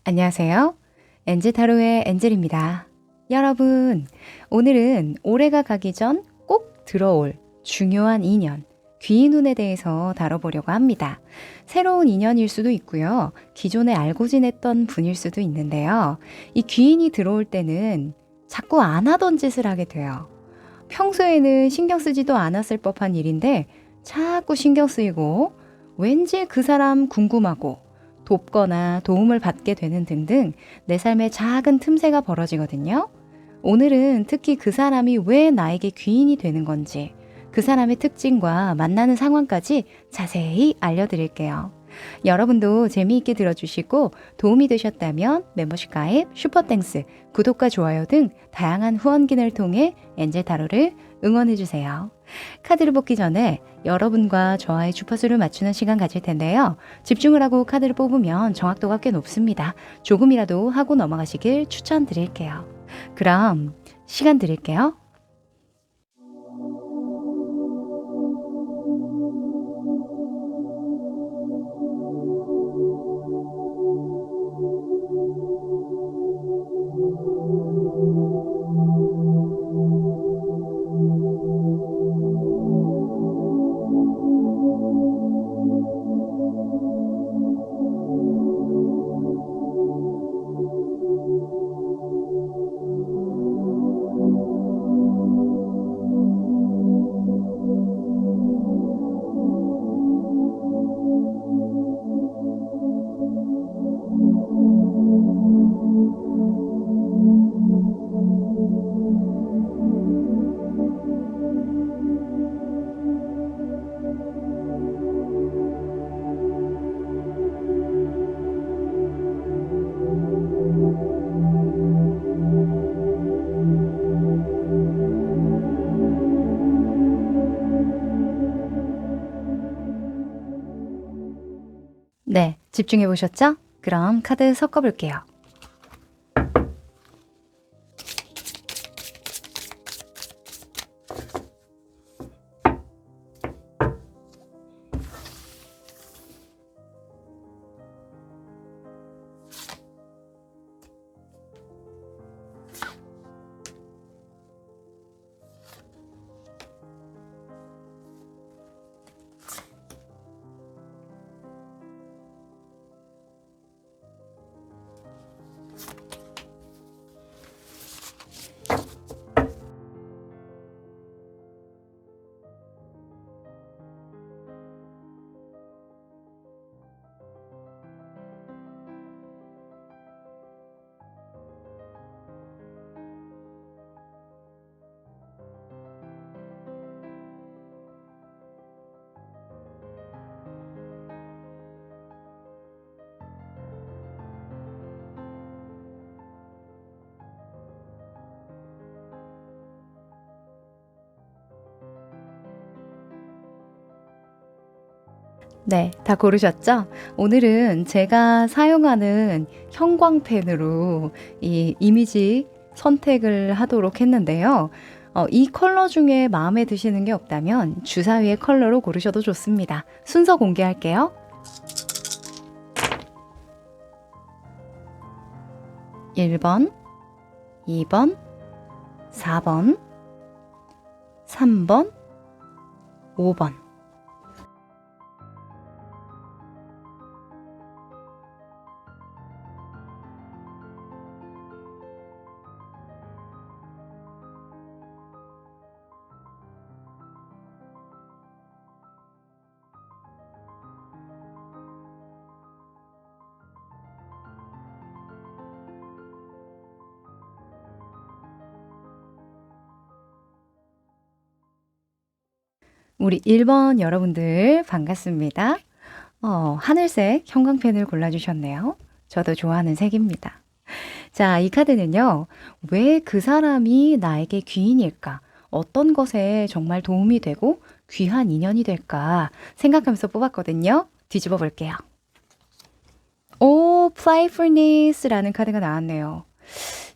안녕하세요. 엔젤 타로의 엔젤입니다. 여러분, 오늘은 올해가 가기 전 꼭 들어올 중요한 인연, 귀인운에 대해서 다뤄보려고 합니다. 새로운 인연일 수도 있고요. 기존에 알고 지냈던 분일 수도 있는데요. 이 귀인이 들어올 때는 자꾸 안 하던 짓을 하게 돼요. 평소에는 신경 쓰지도 않았을 법한 일인데 자꾸 신경 쓰이고 왠지 그 사람 궁금하고 돕거나 도움을 받게 되는 등등 내 삶에 작은 틈새가 벌어지거든요. 오늘은 특히 그 사람이 왜 나에게 귀인이 되는 건지, 그 사람의 특징과 만나는 상황까지 자세히 알려드릴게요. 여러분도 재미있게 들어주시고 도움이 되셨다면 멤버십 가입, 슈퍼땡스, 구독과 좋아요 등 다양한 후원기능을 통해 엔젤 타로를 응원해주세요. 카드를 뽑기 전에 여러분과 저와의 주파수를 맞추는 시간 가질 텐데요. 집중을 하고 카드를 뽑으면 정확도가 꽤 높습니다. 조금이라도 하고 넘어가시길 추천드릴게요. 그럼 시간 드릴게요. 네, 집중해 보셨죠? 그럼 카드 섞어 볼게요. 네, 다 고르셨죠? 오늘은 제가 사용하는 형광펜으로 이 이미지 선택을 하도록 했는데요. 이 컬러 중에 마음에 드시는 게 없다면 주사위의 컬러로 고르셔도 좋습니다. 순서 공개할게요. 1번, 2번, 4번, 3번, 5번. 우리 1번 여러분들 반갑습니다. 하늘색 형광펜을 골라주셨네요. 저도 좋아하는 색입니다. 자, 이 카드는요. 왜 그 사람이 나에게 귀인일까? 어떤 것에 정말 도움이 되고 귀한 인연이 될까 생각하면서 뽑았거든요. 뒤집어 볼게요. 오, playfulness라는 카드가 나왔네요.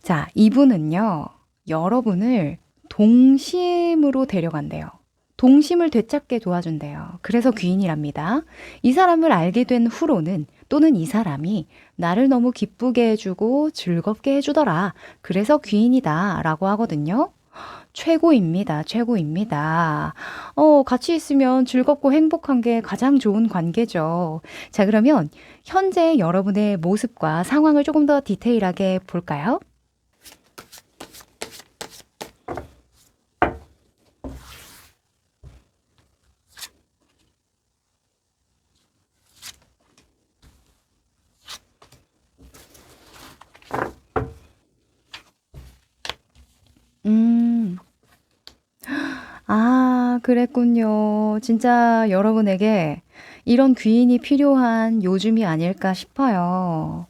자, 이분은요. 여러분을 동심으로 데려간대요. 동심을 되찾게 도와준대요. 그래서 귀인이랍니다. 이 사람을 알게 된 후로는 또는 이 사람이 나를 너무 기쁘게 해주고 즐겁게 해주더라. 그래서 귀인이다 라고 하거든요. 최고입니다. 최고입니다. 같이 있으면 즐겁고 행복한 게 가장 좋은 관계죠. 자, 그러면 현재 여러분의 모습과 상황을 조금 더 디테일하게 볼까요? 음. 아, 그랬군요. 진짜 여러분에게 이런 귀인이 필요한 요즘이 아닐까 싶어요.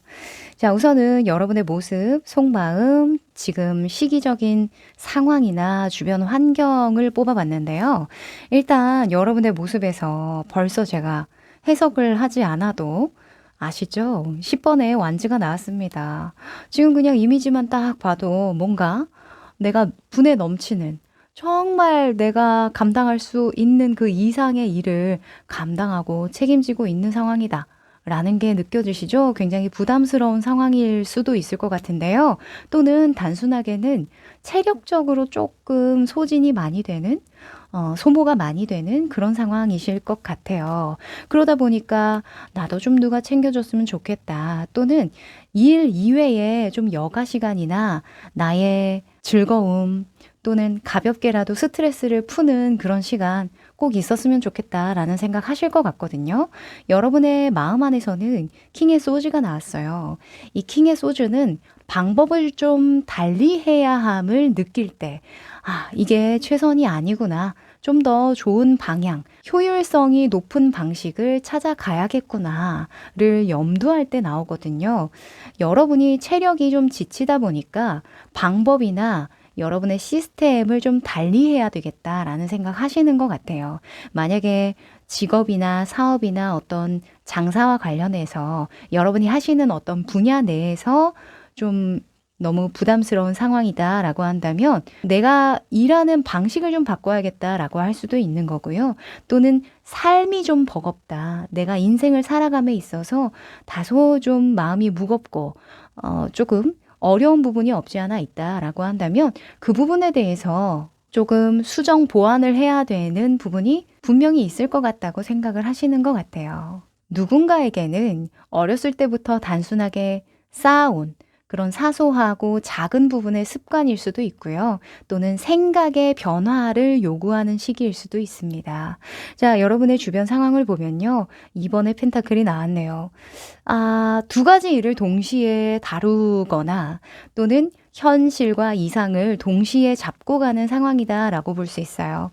자, 우선은 여러분의 모습, 속마음, 지금 시기적인 상황이나 주변 환경을 뽑아봤는데요. 일단 여러분의 모습에서 벌써 제가 해석을 하지 않아도 아시죠? 10번의 완즈가 나왔습니다. 지금 그냥 이미지만 딱 봐도 뭔가 내가 분에 넘치는 정말 내가 감당할 수 있는 그 이상의 일을 감당하고 책임지고 있는 상황이다. 라는 게 느껴지시죠? 굉장히 부담스러운 상황일 수도 있을 것 같은데요. 또는 단순하게는 체력적으로 조금 소진이 많이 되는, 소모가 많이 되는 그런 상황이실 것 같아요. 그러다 보니까 나도 좀 누가 챙겨줬으면 좋겠다. 또는 일 이외에 좀 여가 시간이나 나의 즐거움 또는 가볍게라도 스트레스를 푸는 그런 시간 꼭 있었으면 좋겠다라는 생각 하실 것 같거든요. 여러분의 마음 안에서는 킹의 소주가 나왔어요. 이 킹의 소주는 방법을 좀 달리 해야 함을 느낄 때, 아, 이게 최선이 아니구나. 좀 더 좋은 방향, 효율성이 높은 방식을 찾아가야겠구나를 염두할 때 나오거든요. 여러분이 체력이 좀 지치다 보니까 방법이나 여러분의 시스템을 좀 달리 해야 되겠다라는 생각 하시는 것 같아요. 만약에 직업이나 사업이나 어떤 장사와 관련해서 여러분이 하시는 어떤 분야 내에서 좀 너무 부담스러운 상황이다라고 한다면 내가 일하는 방식을 좀 바꿔야겠다라고 할 수도 있는 거고요. 또는 삶이 좀 버겁다. 내가 인생을 살아감에 있어서 다소 좀 마음이 무겁고 조금 어려운 부분이 없지 않아 있다라고 한다면 그 부분에 대해서 조금 수정 보완을 해야 되는 부분이 분명히 있을 것 같다고 생각을 하시는 것 같아요. 누군가에게는 어렸을 때부터 단순하게 쌓아온 그런 사소하고 작은 부분의 습관일 수도 있고요. 또는 생각의 변화를 요구하는 시기일 수도 있습니다. 자, 여러분의 주변 상황을 보면요. 2번의 펜타클이 나왔네요. 아, 두 가지 일을 동시에 다루거나 또는 현실과 이상을 동시에 잡고 가는 상황이다라고 볼 수 있어요.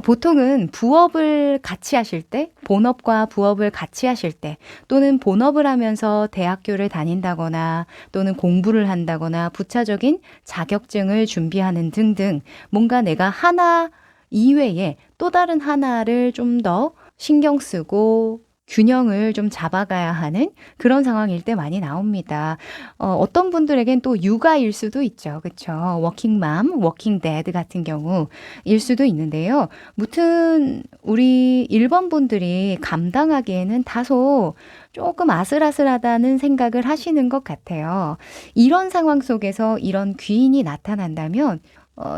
보통은 부업을 같이 하실 때, 본업과 부업을 같이 하실 때, 또는 본업을 하면서 대학교를 다닌다거나, 또는 공부를 한다거나, 부차적인 자격증을 준비하는 등등, 뭔가 내가 하나 이외에 또 다른 하나를 좀 더 신경 쓰고, 균형을 좀 잡아가야 하는 그런 상황일 때 많이 나옵니다. 어떤 분들에겐 또 육아일 수도 있죠. 그쵸? 워킹맘, 워킹데드 같은 경우일 수도 있는데요. 무튼 우리 1번 분들이 감당하기에는 다소 조금 아슬아슬하다는 생각을 하시는 것 같아요. 이런 상황 속에서 이런 귀인이 나타난다면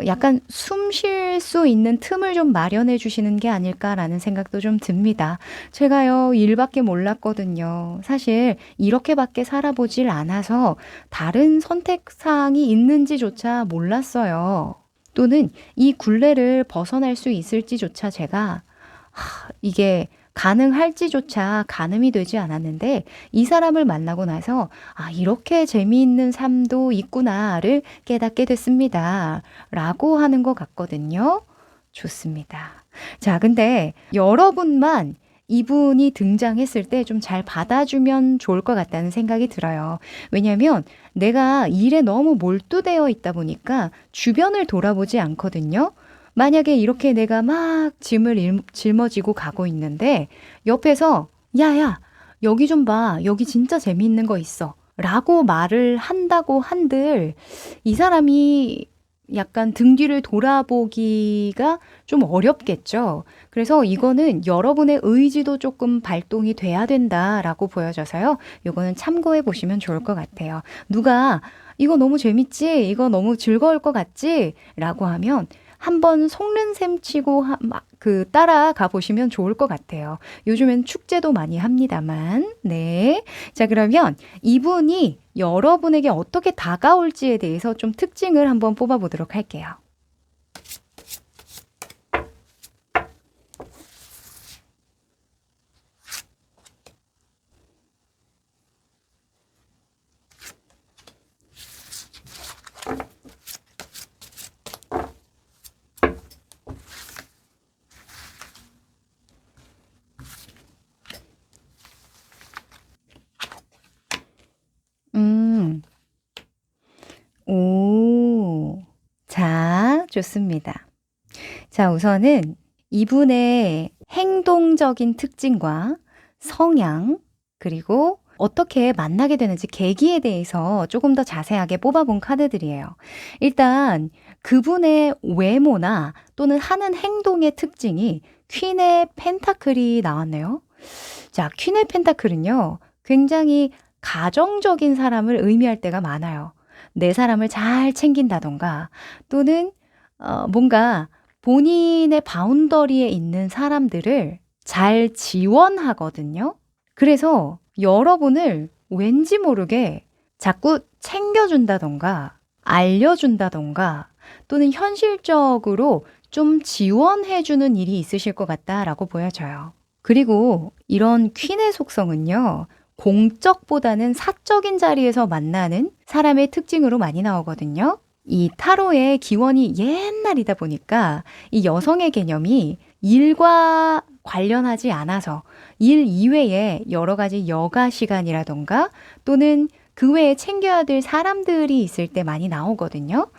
약간 숨 쉴 수 있는 틈을 좀 마련해 주시는 게 아닐까라는 생각도 좀 듭니다. 제가요, 일밖에 몰랐거든요. 사실 이렇게밖에 살아보질 않아서 다른 선택사항이 있는지조차 몰랐어요. 또는 이 굴레를 벗어날 수 있을지조차 제가 이게 가능할지조차 가늠이 되지 않았는데 이 사람을 만나고 나서 아, 이렇게 재미있는 삶도 있구나를 깨닫게 됐습니다. 라고 하는 것 같거든요. 좋습니다. 자, 근데 여러분만 이분이 등장했을 때 좀 잘 받아주면 좋을 것 같다는 생각이 들어요. 왜냐하면 내가 일에 너무 몰두되어 있다 보니까 주변을 돌아보지 않거든요. 만약에 이렇게 내가 막 짐을 짊어지고 가고 있는데 옆에서 야야 여기 좀 봐. 여기 진짜 재미있는 거 있어. 라고 말을 한다고 한들 이 사람이 약간 등 뒤를 돌아보기가 좀 어렵겠죠. 그래서 이거는 여러분의 의지도 조금 발동이 돼야 된다라고 보여져서요. 요거는 참고해 보시면 좋을 것 같아요. 누가 이거 너무 재밌지? 이거 너무 즐거울 것 같지? 라고 하면 한번 속는 셈 치고 따라가 보시면 좋을 것 같아요. 요즘엔 축제도 많이 합니다만. 네. 자, 그러면 이분이 여러분에게 어떻게 다가올지에 대해서 좀 특징을 한번 뽑아보도록 할게요. 음, 오, 자, 좋습니다. 자, 우선은 이분의 행동적인 특징과 성향, 그리고 어떻게 만나게 되는지 계기에 대해서 조금 더 자세하게 뽑아본 카드들이에요. 일단 그분의 외모나 또는 하는 행동의 특징이 퀸의 펜타클이 나왔네요. 자, 퀸의 펜타클은요, 굉장히 가정적인 사람을 의미할 때가 많아요. 내 사람을 잘 챙긴다던가, 또는 뭔가 본인의 바운더리에 있는 사람들을 잘 지원하거든요. 그래서 여러분을 왠지 모르게 자꾸 챙겨준다던가, 알려준다던가, 또는 현실적으로 좀 지원해주는 일이 있으실 것 같다라고 보여져요. 그리고 이런 퀸의 속성은요, 공적보다는 사적인 자리에서 만나는 사람의 특징으로 많이 나오거든요. 이 타로의 기원이 옛날이다 보니까 이 여성의 개념이 일과 관련하지 않아서 일 이외에 여러 가지 여가 시간이라던가 또는 그 외에 챙겨야 될 사람들이 있을 때 많이 나오거든요.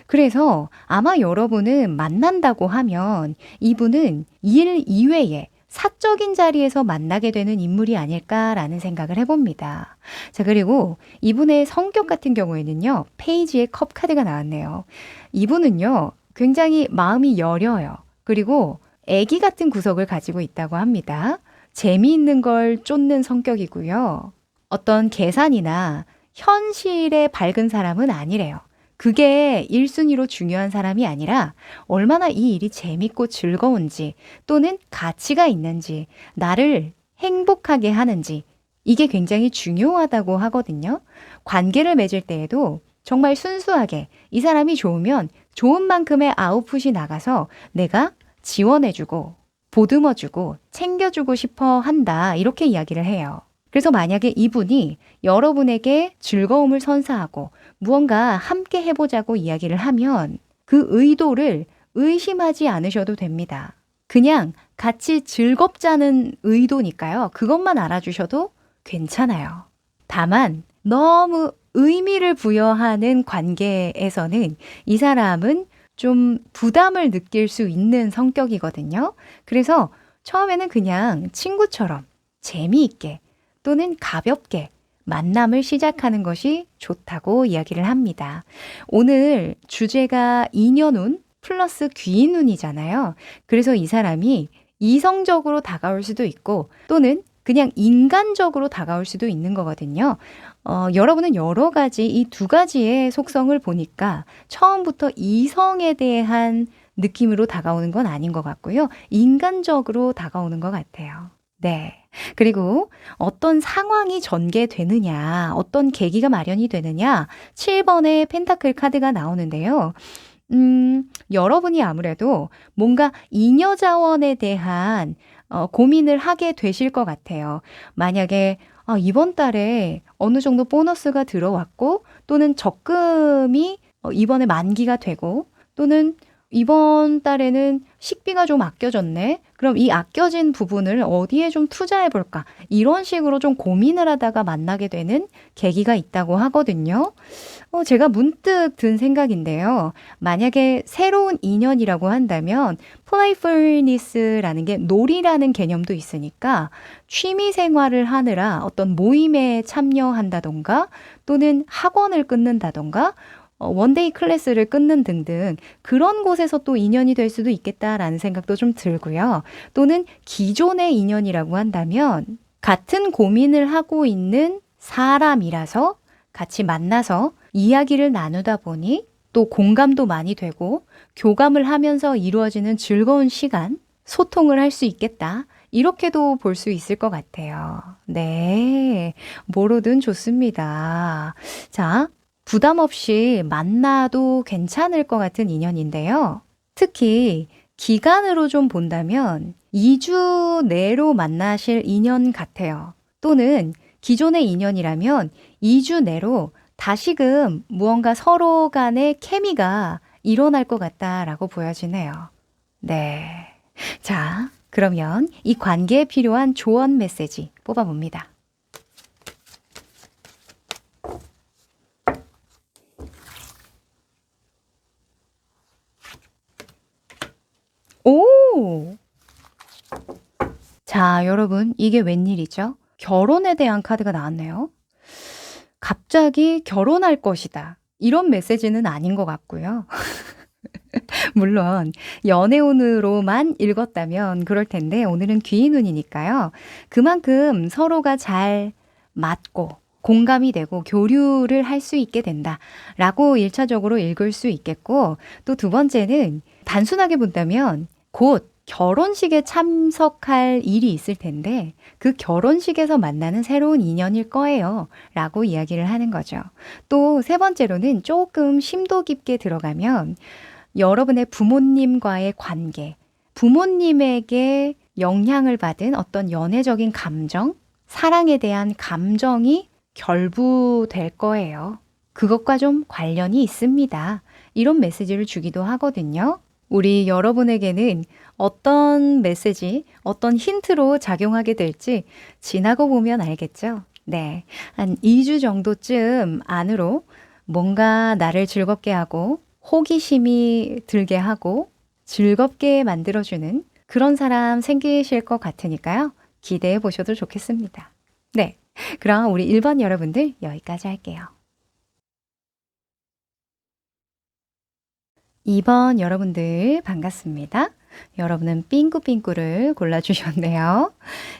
그래서 아마 여러분은 만난다고 하면 이분은 일 이외에 사적인 자리에서 만나게 되는 인물이 아닐까라는 생각을 해봅니다. 자, 그리고 이분의 성격 같은 경우에는요, 페이지에 컵 카드가 나왔네요. 이분은요, 굉장히 마음이 여려요. 그리고 애기 같은 구석을 가지고 있다고 합니다. 재미있는 걸 쫓는 성격이고요. 어떤 계산이나 현실에 밝은 사람은 아니래요. 그게 1순위로 중요한 사람이 아니라 얼마나 이 일이 재밌고 즐거운지 또는 가치가 있는지 나를 행복하게 하는지 이게 굉장히 중요하다고 하거든요. 관계를 맺을 때에도 정말 순수하게 이 사람이 좋으면 좋은 만큼의 아웃풋이 나가서 내가 지원해주고 보듬어주고 챙겨주고 싶어 한다 이렇게 이야기를 해요. 그래서 만약에 이분이 여러분에게 즐거움을 선사하고 무언가 함께 해보자고 이야기를 하면 그 의도를 의심하지 않으셔도 됩니다. 그냥 같이 즐겁자는 의도니까요. 그것만 알아주셔도 괜찮아요. 다만 너무 의미를 부여하는 관계에서는 이 사람은 좀 부담을 느낄 수 있는 성격이거든요. 그래서 처음에는 그냥 친구처럼 재미있게 또는 가볍게 만남을 시작하는 것이 좋다고 이야기를 합니다. 오늘 주제가 인연운 플러스 귀인운이잖아요. 그래서 이 사람이 이성적으로 다가올 수도 있고 또는 그냥 인간적으로 다가올 수도 있는 거거든요. 여러분은 여러 가지 이 두 가지의 속성을 보니까 처음부터 이성에 대한 느낌으로 다가오는 건 아닌 것 같고요. 인간적으로 다가오는 것 같아요. 네. 그리고 어떤 상황이 전개되느냐, 어떤 계기가 마련이 되느냐, 7번의 펜타클 카드가 나오는데요. 여러분이 아무래도 뭔가 잉여 자원에 대한 고민을 하게 되실 것 같아요. 만약에 이번 달에 어느 정도 보너스가 들어왔고 또는 적금이 이번에 만기가 되고 또는 이번 달에는 식비가 좀 아껴졌네. 그럼 이 아껴진 부분을 어디에 좀 투자해 볼까? 이런 식으로 좀 고민을 하다가 만나게 되는 계기가 있다고 하거든요. 제가 문득 든 생각인데요. 만약에 새로운 인연이라고 한다면 플레이풀니스라는 게 놀이라는 개념도 있으니까 취미 생활을 하느라 어떤 모임에 참여한다던가 또는 학원을 끊는다던가 원데이 클래스를 끊는 등등 그런 곳에서 또 인연이 될 수도 있겠다라는 생각도 좀 들고요. 또는 기존의 인연이라고 한다면 같은 고민을 하고 있는 사람이라서 같이 만나서 이야기를 나누다 보니 또 공감도 많이 되고 교감을 하면서 이루어지는 즐거운 시간, 소통을 할 수 있겠다. 이렇게도 볼 수 있을 것 같아요. 네. 뭐로든 좋습니다. 자, 부담 없이 만나도 괜찮을 것 같은 인연인데요. 특히 기간으로 좀 본다면 2주 내로 만나실 인연 같아요. 또는 기존의 인연이라면 2주 내로 다시금 무언가 서로 간의 케미가 일어날 것 같다라고 보여지네요. 네. 자, 그러면 이 관계에 필요한 조언 메시지 뽑아봅니다. 오! 자, 여러분, 이게 웬일이죠? 결혼에 대한 카드가 나왔네요. 갑자기 결혼할 것이다. 이런 메시지는 아닌 것 같고요. 물론 연애운으로만 읽었다면 그럴 텐데 오늘은 귀인운이니까요. 그만큼 서로가 잘 맞고 공감이 되고 교류를 할 수 있게 된다라고 1차적으로 읽을 수 있겠고, 또 두 번째는 단순하게 본다면 곧 결혼식에 참석할 일이 있을 텐데 그 결혼식에서 만나는 새로운 인연일 거예요 라고 이야기를 하는 거죠. 또 세 번째로는 조금 심도 깊게 들어가면 여러분의 부모님과의 관계, 부모님에게 영향을 받은 어떤 연애적인 감정, 사랑에 대한 감정이 결부될 거예요. 그것과 좀 관련이 있습니다. 이런 메시지를 주기도 하거든요. 우리 여러분에게는 어떤 메시지, 어떤 힌트로 작용하게 될지 지나고 보면 알겠죠? 네. 한 2주 정도쯤 안으로 뭔가 나를 즐겁게 하고 호기심이 들게 하고 즐겁게 만들어주는 그런 사람 생기실 것 같으니까요. 기대해 보셔도 좋겠습니다. 네. 그럼 우리 1번 여러분들 여기까지 할게요. 2번 여러분들 반갑습니다. 여러분은 삥꾸삥꾸를 골라주셨네요.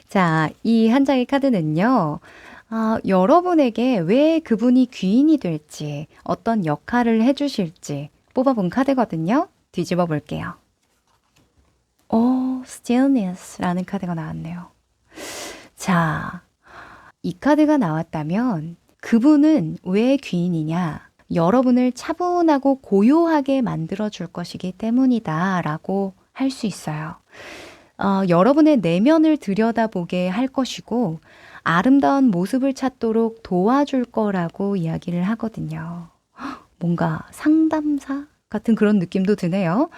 자, 이 한 장의 카드는요. 여러분에게 왜 그분이 귀인이 될지, 어떤 역할을 해주실지 뽑아본 카드거든요. 뒤집어 볼게요. stillness라는 카드가 나왔네요. 자, 이 카드가 나왔다면 그분은 왜 귀인이냐? 여러분을 차분하고 고요하게 만들어줄 것이기 때문이다 라고 할 수 있어요. 여러분의 내면을 들여다보게 할 것이고 아름다운 모습을 찾도록 도와줄 거라고 이야기를 하거든요. 뭔가 상담사 같은 그런 느낌도 드네요.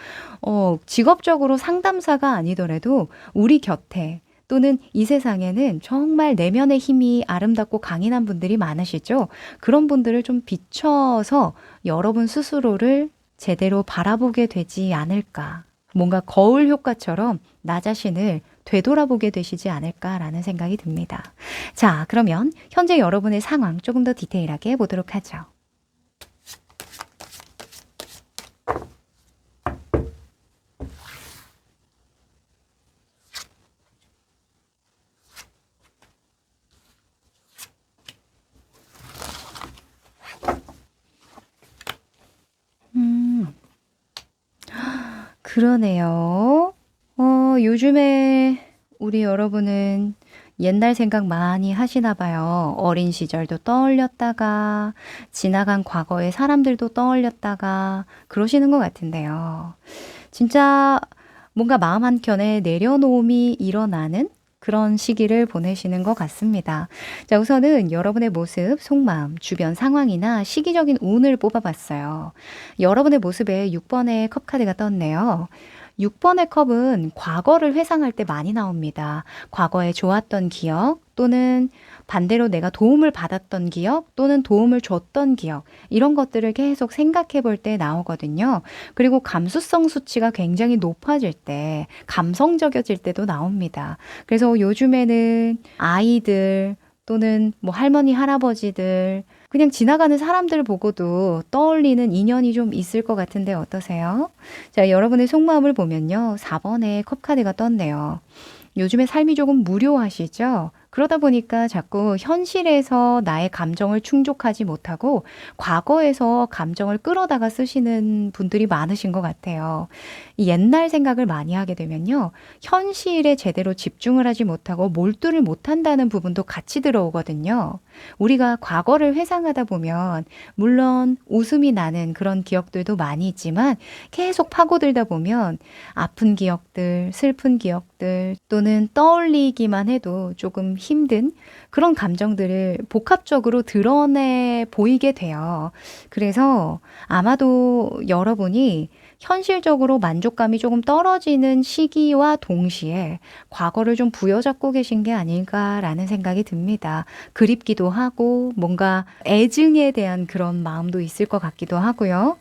직업적으로 상담사가 아니더라도 우리 곁에 또는 이 세상에는 정말 내면의 힘이 아름답고 강인한 분들이 많으시죠? 그런 분들을 좀 비춰서 여러분 스스로를 제대로 바라보게 되지 않을까. 뭔가 거울 효과처럼 나 자신을 되돌아보게 되시지 않을까라는 생각이 듭니다. 자, 그러면 현재 여러분의 상황 조금 더 디테일하게 보도록 하죠. 그러네요. 요즘에 우리 여러분은 옛날 생각 많이 하시나 봐요. 어린 시절도 떠올렸다가 지나간 과거의 사람들도 떠올렸다가 그러시는 것 같은데요. 진짜 뭔가 마음 한켠에 내려놓음이 일어나는 그런 시기를 보내시는 것 같습니다. 자, 우선은 여러분의 모습, 속마음, 주변 상황이나 시기적인 운을 뽑아봤어요. 여러분의 모습에 6번의 컵 카드가 떴네요. 6번의 컵은 과거를 회상할 때 많이 나옵니다. 과거에 좋았던 기억 또는 반대로 내가 도움을 받았던 기억 또는 도움을 줬던 기억, 이런 것들을 계속 생각해 볼 때 나오거든요. 그리고 감수성 수치가 굉장히 높아질 때, 감성적여질 때도 나옵니다. 그래서 요즘에는 아이들 또는 뭐 할머니, 할아버지들, 그냥 지나가는 사람들 보고도 떠올리는 인연이 좀 있을 것 같은데 어떠세요? 자, 여러분의 속마음을 보면요. 4번에 컵카드가 떴네요. 요즘에 삶이 조금 무료하시죠? 그러다 보니까 자꾸 현실에서 나의 감정을 충족하지 못하고 과거에서 감정을 끌어다가 쓰시는 분들이 많으신 것 같아요. 이 옛날 생각을 많이 하게 되면요. 현실에 제대로 집중을 하지 못하고 몰두를 못한다는 부분도 같이 들어오거든요. 우리가 과거를 회상하다 보면 물론 웃음이 나는 그런 기억들도 많이 있지만 계속 파고들다 보면 아픈 기억들, 슬픈 기억들 또는 떠올리기만 해도 조금 힘든 그런 감정들을 복합적으로 드러내 보이게 돼요. 그래서 아마도 여러분이 현실적으로 만족감이 조금 떨어지는 시기와 동시에 과거를 좀 부여잡고 계신 게 아닐까라는 생각이 듭니다. 그립기도 하고 뭔가 애증에 대한 그런 마음도 있을 것 같기도 하고요.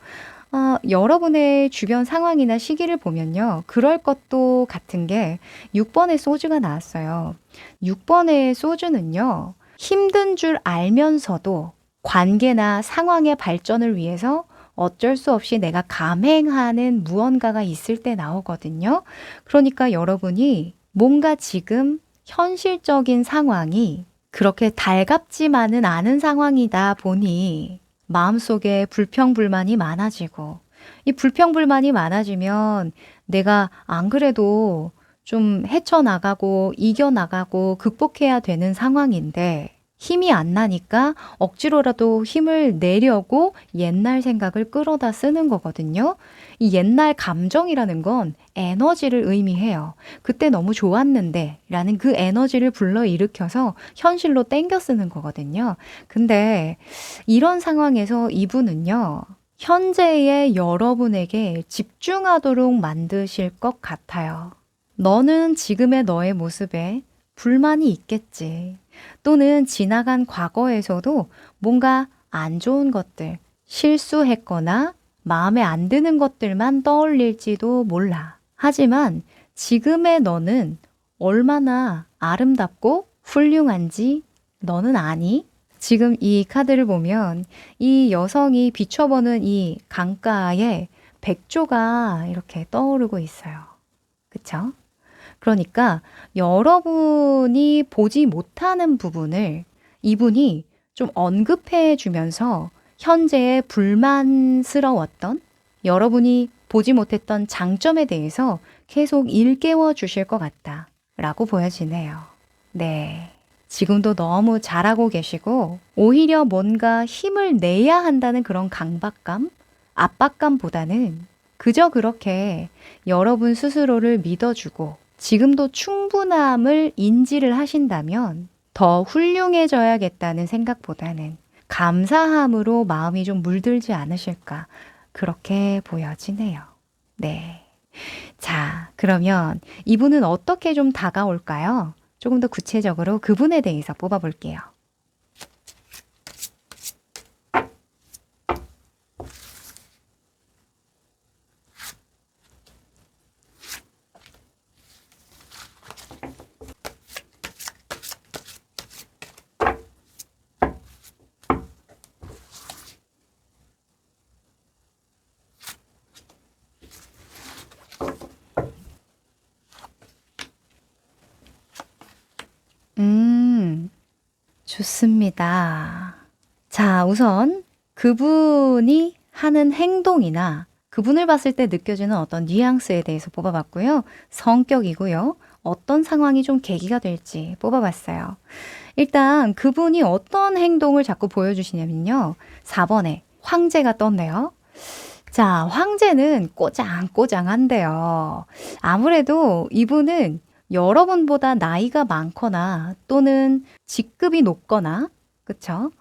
여러분의 주변 상황이나 시기를 보면요. 그럴 것도 같은 게 6번의 소주가 나왔어요. 6번의 소주는요. 힘든 줄 알면서도 관계나 상황의 발전을 위해서 어쩔 수 없이 내가 감행하는 무언가가 있을 때 나오거든요. 그러니까 여러분이 뭔가 지금 현실적인 상황이 그렇게 달갑지만은 않은 상황이다 보니 마음속에 불평불만이 많아지고 이 불평불만이 많아지면 내가 안 그래도 좀 헤쳐나가고 이겨나가고 극복해야 되는 상황인데 힘이 안 나니까 억지로라도 힘을 내려고 옛날 생각을 끌어다 쓰는 거거든요. 이 옛날 감정이라는 건 에너지를 의미해요. 그때 너무 좋았는데 라는 그 에너지를 불러일으켜서 현실로 땡겨 쓰는 거거든요. 근데 이런 상황에서 이분은요. 현재의 여러분에게 집중하도록 만드실 것 같아요. 너는 지금의 너의 모습에 불만이 있겠지. 또는 지나간 과거에서도 뭔가 안 좋은 것들, 실수했거나 마음에 안 드는 것들만 떠올릴지도 몰라. 하지만 지금의 너는 얼마나 아름답고 훌륭한지 너는 아니? 지금 이 카드를 보면 이 여성이 비춰보는 이 강가에 백조가 이렇게 떠오르고 있어요. 그쵸? 그러니까 여러분이 보지 못하는 부분을 이분이 좀 언급해 주면서 현재의 불만스러웠던 여러분이 보지 못했던 장점에 대해서 계속 일깨워 주실 것 같다라고 보여지네요. 네. 지금도 너무 잘하고 계시고 오히려 뭔가 힘을 내야 한다는 그런 강박감, 압박감보다는 그저 그렇게 여러분 스스로를 믿어주고 지금도 충분함을 인지를 하신다면 더 훌륭해져야겠다는 생각보다는 감사함으로 마음이 좀 물들지 않으실까 그렇게 보여지네요. 네. 자, 그러면 이분은 어떻게 좀 다가올까요? 조금 더 구체적으로 그분에 대해서 뽑아볼게요. 좋습니다. 자, 우선 그분이 하는 행동이나 그분을 봤을 때 느껴지는 어떤 뉘앙스에 대해서 뽑아봤고요. 성격이고요. 어떤 상황이 좀 계기가 될지 뽑아봤어요. 일단 그분이 어떤 행동을 자꾸 보여주시냐면요. 4번에 황제가 떴네요. 자, 황제는 꼬장꼬장한데요. 아무래도 이분은 여러분보다 나이가 많거나 또는 직급이 높거나, 그쵸?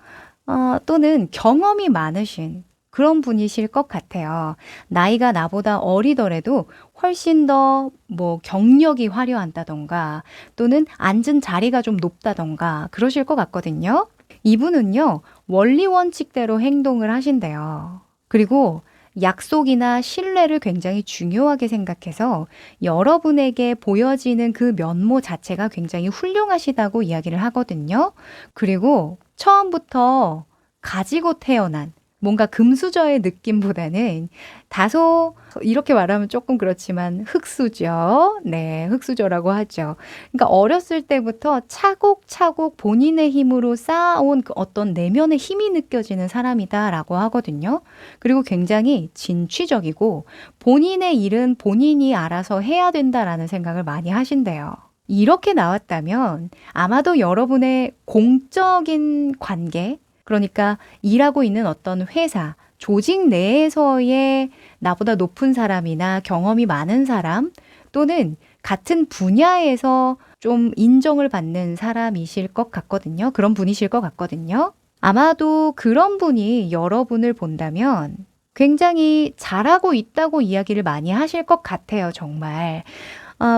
또는 경험이 많으신 그런 분이실 것 같아요. 나이가 나보다 어리더라도 훨씬 더 뭐 경력이 화려하다던가 또는 앉은 자리가 좀 높다던가 그러실 것 같거든요. 이분은요, 원리 원칙대로 행동을 하신대요. 그리고 약속이나 신뢰를 굉장히 중요하게 생각해서 여러분에게 보여지는 그 면모 자체가 굉장히 훌륭하시다고 이야기를 하거든요. 그리고 처음부터 가지고 태어난 뭔가 금수저의 느낌보다는 다소 이렇게 말하면 조금 그렇지만 흙수저, 네, 흙수저라고 하죠. 그러니까 어렸을 때부터 차곡차곡 본인의 힘으로 쌓아온 그 어떤 내면의 힘이 느껴지는 사람이다라고 하거든요. 그리고 굉장히 진취적이고 본인의 일은 본인이 알아서 해야 된다라는 생각을 많이 하신대요. 이렇게 나왔다면 아마도 여러분의 공적인 관계, 그러니까 일하고 있는 어떤 회사, 조직 내에서의 나보다 높은 사람이나 경험이 많은 사람 또는 같은 분야에서 좀 인정을 받는 사람이실 것 같거든요. 그런 분이실 것 같거든요. 아마도 그런 분이 여러분을 본다면 굉장히 잘하고 있다고 이야기를 많이 하실 것 같아요, 정말.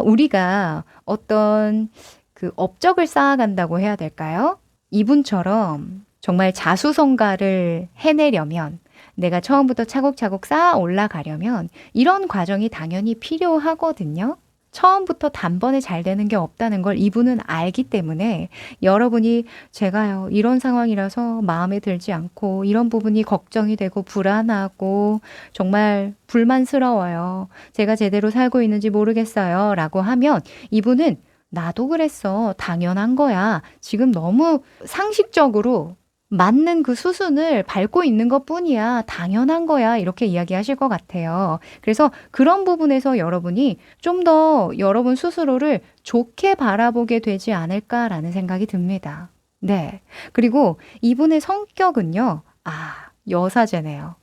우리가 어떤 그 업적을 쌓아간다고 해야 될까요? 이분처럼 정말 자수성가를 해내려면 내가 처음부터 차곡차곡 쌓아 올라가려면 이런 과정이 당연히 필요하거든요. 처음부터 단번에 잘 되는 게 없다는 걸 이분은 알기 때문에 여러분이 제가요, 이런 상황이라서 마음에 들지 않고 이런 부분이 걱정이 되고 불안하고 정말 불만스러워요. 제가 제대로 살고 있는지 모르겠어요. 라고 하면 이분은 나도 그랬어. 당연한 거야. 지금 너무 상식적으로 맞는 그 수순을 밟고 있는 것뿐이야. 당연한 거야. 이렇게 이야기하실 것 같아요. 그래서 그런 부분에서 여러분이 좀 더 여러분 스스로를 좋게 바라보게 되지 않을까라는 생각이 듭니다. 네. 그리고 이분의 성격은요. 여사제네요.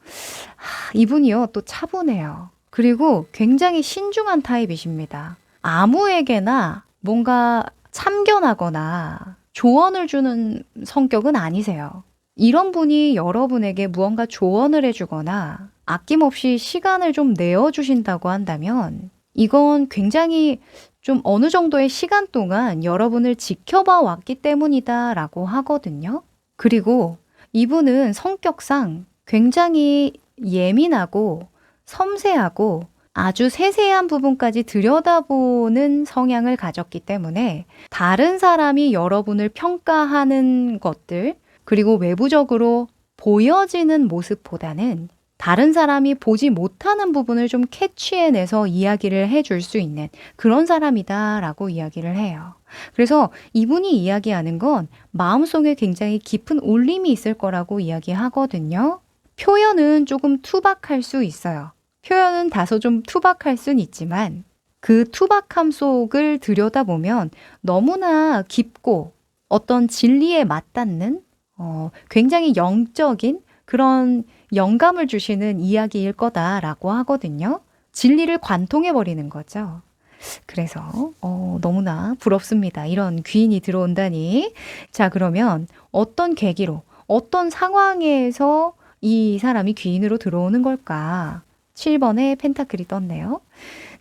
이분이요. 또 차분해요. 그리고 굉장히 신중한 타입이십니다. 아무에게나 뭔가 참견하거나 조언을 주는 성격은 아니세요. 이런 분이 여러분에게 무언가 조언을 해주거나 아낌없이 시간을 좀 내어주신다고 한다면 이건 굉장히 좀 어느 정도의 시간 동안 여러분을 지켜봐 왔기 때문이다라고 하거든요. 그리고 이분은 성격상 굉장히 예민하고 섬세하고 아주 세세한 부분까지 들여다보는 성향을 가졌기 때문에 다른 사람이 여러분을 평가하는 것들, 그리고 외부적으로 보여지는 모습보다는 다른 사람이 보지 못하는 부분을 좀 캐치해내서 이야기를 해줄 수 있는 그런 사람이다라고 이야기를 해요. 그래서 이분이 이야기하는 건 마음속에 굉장히 깊은 울림이 있을 거라고 이야기하거든요. 표현은 조금 투박할 수 있어요. 표현은 다소 좀 투박할 순 있지만 그 투박함 속을 들여다보면 너무나 깊고 어떤 진리에 맞닿는 굉장히 영적인 그런 영감을 주시는 이야기일 거다라고 하거든요. 진리를 관통해버리는 거죠. 그래서 너무나 부럽습니다. 이런 귀인이 들어온다니. 자, 그러면 어떤 계기로, 어떤 상황에서 이 사람이 귀인으로 들어오는 걸까? 7번의 펜타클이 떴네요.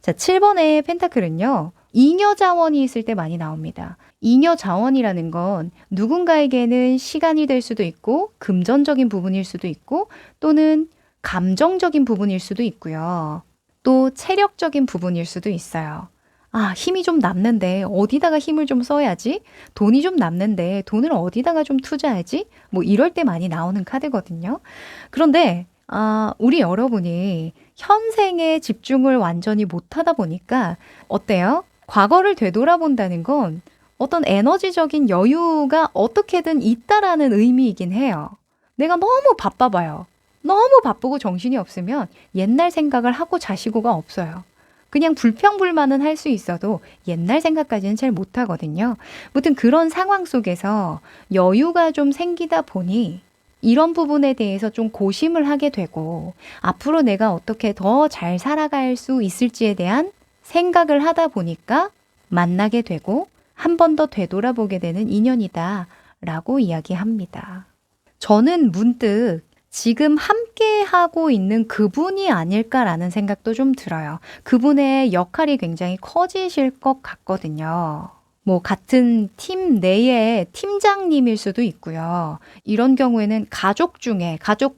자, 7번의 펜타클은요. 잉여 자원이 있을 때 많이 나옵니다. 잉여 자원이라는 건 누군가에게는 시간이 될 수도 있고 금전적인 부분일 수도 있고 또는 감정적인 부분일 수도 있고요. 또 체력적인 부분일 수도 있어요. 힘이 좀 남는데 어디다가 힘을 좀 써야지? 돈이 좀 남는데 돈을 어디다가 좀 투자하지? 뭐 이럴 때 많이 나오는 카드거든요. 그런데 우리 여러분이 현생에 집중을 완전히 못하다 보니까 어때요? 과거를 되돌아본다는 건 어떤 에너지적인 여유가 어떻게든 있다라는 의미이긴 해요. 내가 너무 바빠봐요. 너무 바쁘고 정신이 없으면 옛날 생각을 하고 자시고가 없어요. 그냥 불평불만은 할 수 있어도 옛날 생각까지는 잘 못하거든요. 무튼 그런 상황 속에서 여유가 좀 생기다 보니 이런 부분에 대해서 좀 고심을 하게 되고 앞으로 내가 어떻게 더 잘 살아갈 수 있을지에 대한 생각을 하다 보니까 만나게 되고 한 번 더 되돌아보게 되는 인연이다 라고 이야기합니다. 저는 문득 지금 함께 하고 있는 그분이 아닐까라는 생각도 좀 들어요. 그분의 역할이 굉장히 커지실 것 같거든요. 뭐 같은 팀 내의 팀장님일 수도 있고요. 이런 경우에는 가족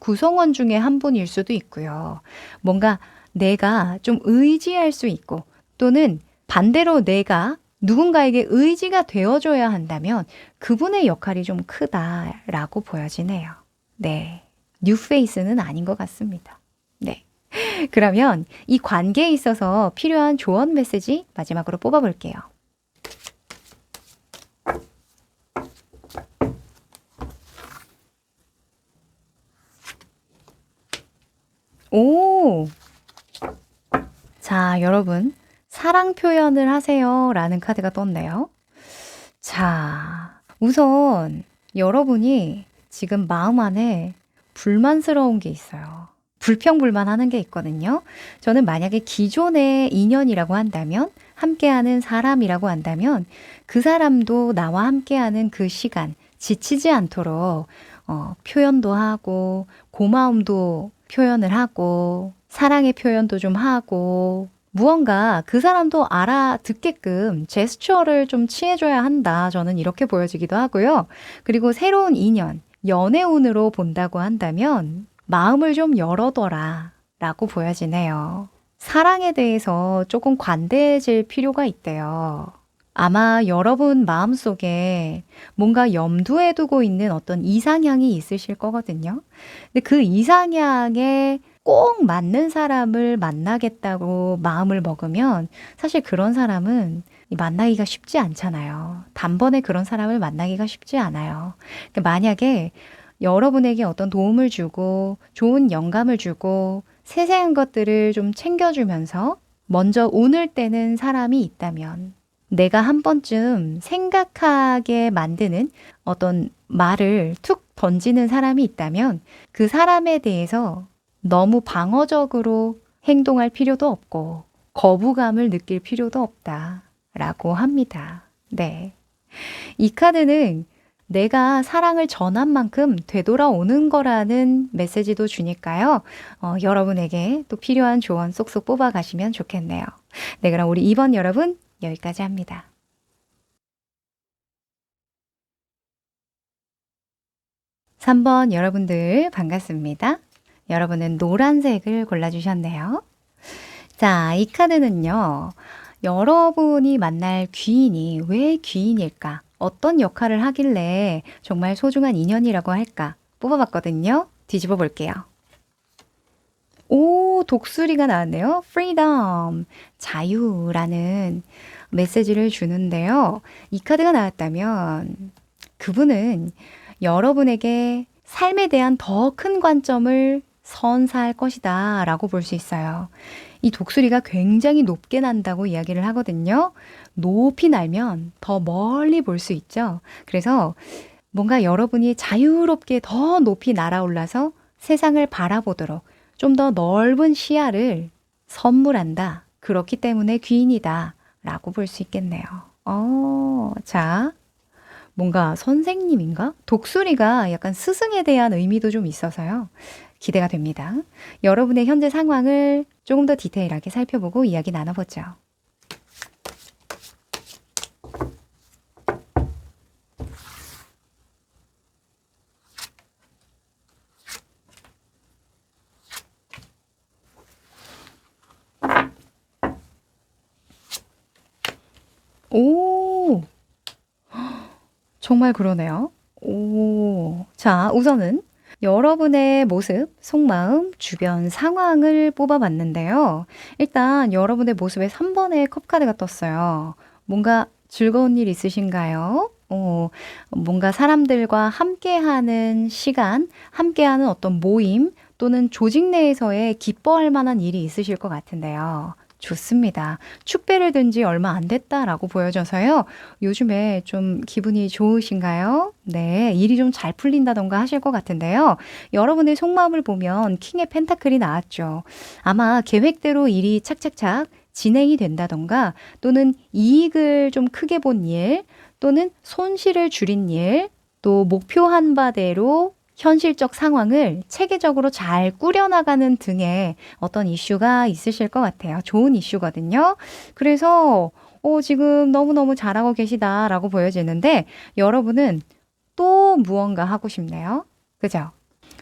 구성원 중에 한 분일 수도 있고요. 뭔가 내가 좀 의지할 수 있고 또는 반대로 내가 누군가에게 의지가 되어줘야 한다면 그분의 역할이 좀 크다라고 보여지네요. 네. 뉴페이스는 아닌 것 같습니다. 네. 그러면 이 관계에 있어서 필요한 조언 메시지 마지막으로 뽑아볼게요. 오! 자, 여러분. 사랑 표현을 하세요. 라는 카드가 떴네요. 자, 우선 여러분이 지금 마음 안에 불만스러운 게 있어요. 불평불만하는 게 있거든요. 저는 만약에 기존의 인연이라고 한다면, 함께하는 사람이라고 한다면, 그 사람도 나와 함께하는 그 시간, 지치지 않도록 표현도 하고, 고마움도 표현을 하고, 사랑의 표현도 좀 하고, 무언가 그 사람도 알아듣게끔 제스처를 좀 취해줘야 한다. 저는 이렇게 보여지기도 하고요. 그리고 새로운 인연, 연애운으로 본다고 한다면 마음을 좀 열어둬라 라고 보여지네요. 사랑에 대해서 조금 관대해질 필요가 있대요. 아마 여러분 마음속에 뭔가 염두에 두고 있는 어떤 이상향이 있으실 거거든요. 근데 그 이상향에 꼭 맞는 사람을 만나겠다고 마음을 먹으면 사실 그런 사람은 만나기가 쉽지 않잖아요. 단번에 그런 사람을 만나기가 쉽지 않아요. 그러니까 만약에 여러분에게 어떤 도움을 주고 좋은 영감을 주고 세세한 것들을 좀 챙겨주면서 먼저 운을 떼는 사람이 있다면 내가 한 번쯤 생각하게 만드는 어떤 말을 툭 던지는 사람이 있다면 그 사람에 대해서 너무 방어적으로 행동할 필요도 없고 거부감을 느낄 필요도 없다라고 합니다. 네. 이 카드는 내가 사랑을 전한 만큼 되돌아오는 거라는 메시지도 주니까요. 여러분에게 또 필요한 조언 쏙쏙 뽑아가시면 좋겠네요. 네, 그럼 우리 2번 여러분 여기까지 합니다. 3번 여러분들 반갑습니다. 여러분은 노란색을 골라주셨네요. 자, 이 카드는요. 여러분이 만날 귀인이 왜 귀인일까? 어떤 역할을 하길래 정말 소중한 인연이라고 할까? 뽑아봤거든요. 뒤집어 볼게요. 오, 독수리가 나왔네요. freedom, 자유라는 메시지를 주는데요. 이 카드가 나왔다면 그분은 여러분에게 삶에 대한 더 큰 관점을 선사할 것이다 라고 볼 수 있어요. 이 독수리가 굉장히 높게 난다고 이야기를 하거든요. 높이 날면 더 멀리 볼 수 있죠. 그래서 뭔가 여러분이 자유롭게 더 높이 날아올라서 세상을 바라보도록 좀 더 넓은 시야를 선물한다. 그렇기 때문에 귀인이다 라고 볼 수 있겠네요. 자, 뭔가 선생님인가? 독수리가 약간 스승에 대한 의미도 좀 있어서요. 기대가 됩니다. 여러분의 현재 상황을 조금 더 디테일하게 살펴보고 이야기 나눠보죠. 오, 정말 그러네요. 오, 자, 우선은 여러분의 모습, 속마음, 주변 상황을 뽑아봤는데요. 일단 여러분의 모습에 3번의 컵카드가 떴어요. 뭔가 즐거운 일 있으신가요? 뭔가 사람들과 함께하는 시간, 함께하는 어떤 모임 또는 조직 내에서의 기뻐할 만한 일이 있으실 것 같은데요. 좋습니다. 축배를 든 지 얼마 안 됐다라고 보여져서요. 요즘에 좀 기분이 좋으신가요? 네, 일이 좀 잘 풀린다던가 하실 것 같은데요. 여러분의 속마음을 보면 킹의 펜타클이 나왔죠. 아마 계획대로 일이 착착착 진행이 된다던가 또는 이익을 좀 크게 본 일 또는 손실을 줄인 일 또 목표한 바대로 현실적 상황을 체계적으로 잘 꾸려나가는 등의 어떤 이슈가 있으실 것 같아요. 좋은 이슈거든요. 그래서 지금 너무너무 잘하고 계시다라고 보여지는데 여러분은 또 무언가 하고 싶네요. 그죠?